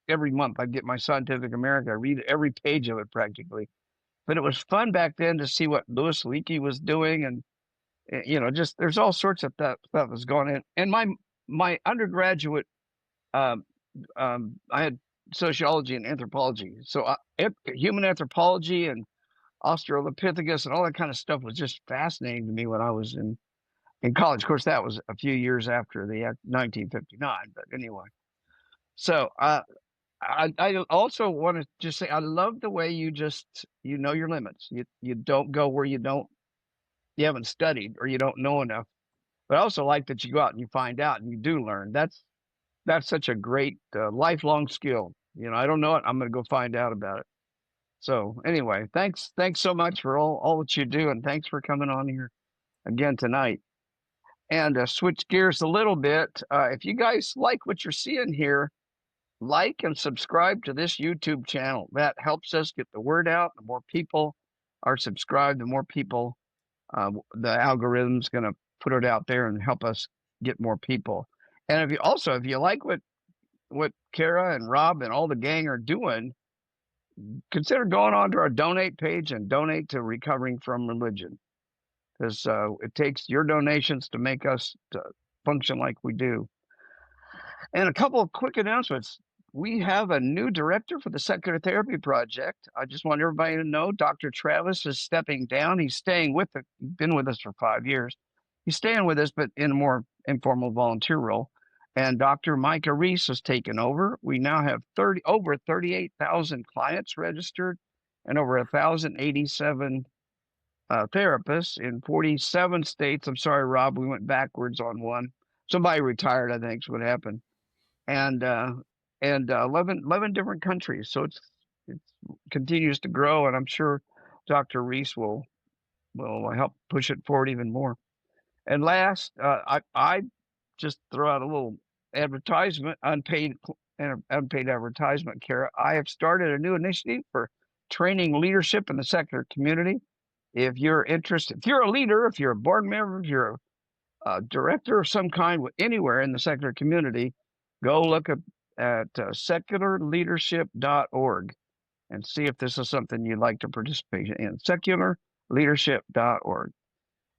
every month I get my Scientific American. I read every page of it practically. But it was fun back then to see what Louis Leakey was doing, and just there's all sorts of stuff was going on. And my undergraduate, I had sociology and anthropology, so human anthropology and Australopithecus and all that kind of stuff was just fascinating to me when I was in college. Of course, that was a few years after the 1959, but anyway. So I also want to just say I love the way you know your limits. You don't go where you haven't studied or you don't know enough. But I also like that you go out and you find out and you do learn. That's such a great lifelong skill. I don't know it. I'm going to go find out about it. So anyway, thanks so much for all that you do, and thanks for coming on here again tonight. And switch gears a little bit. If you guys like what you're seeing here, like and subscribe to this YouTube channel. That helps us get the word out. The more people are subscribed, the more people, the algorithm's going to put it out there and help us get more people. And if you like what Kara and Rob and all the gang are doing, consider going on to our donate page and donate to Recovering from Religion, because it takes your donations to make us function like we do. And a couple of quick announcements. We have a new director for the Secular Therapy Project. I just want everybody to know Dr. Travis is stepping down. He's staying with us. He's been with us for 5 years. He's staying with us, but in a more informal volunteer role. And Dr. Micah Reese has taken over. We now have over 38,000 clients registered and over 1,087 therapists in 47 states. I'm sorry, Rob, we went backwards on one. Somebody retired, I think is what happened. And 11 different countries. So it continues to grow, and I'm sure Dr. Reese will help push it forward even more. And last, I just throw out a little advertisement, unpaid advertisement, Kara. I have started a new initiative for training leadership in the secular community. If you're interested, if you're a leader, if you're a board member, if you're a director of some kind anywhere in the secular community, go look at secularleadership.org and see if this is something you'd like to participate in. Secularleadership.org.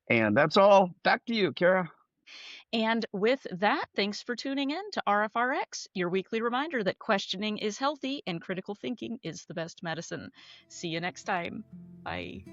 And that's all. Back to you, Kara. And with that, thanks for tuning in to RfRx, your weekly reminder that questioning is healthy and critical thinking is the best medicine. See you next time. Bye.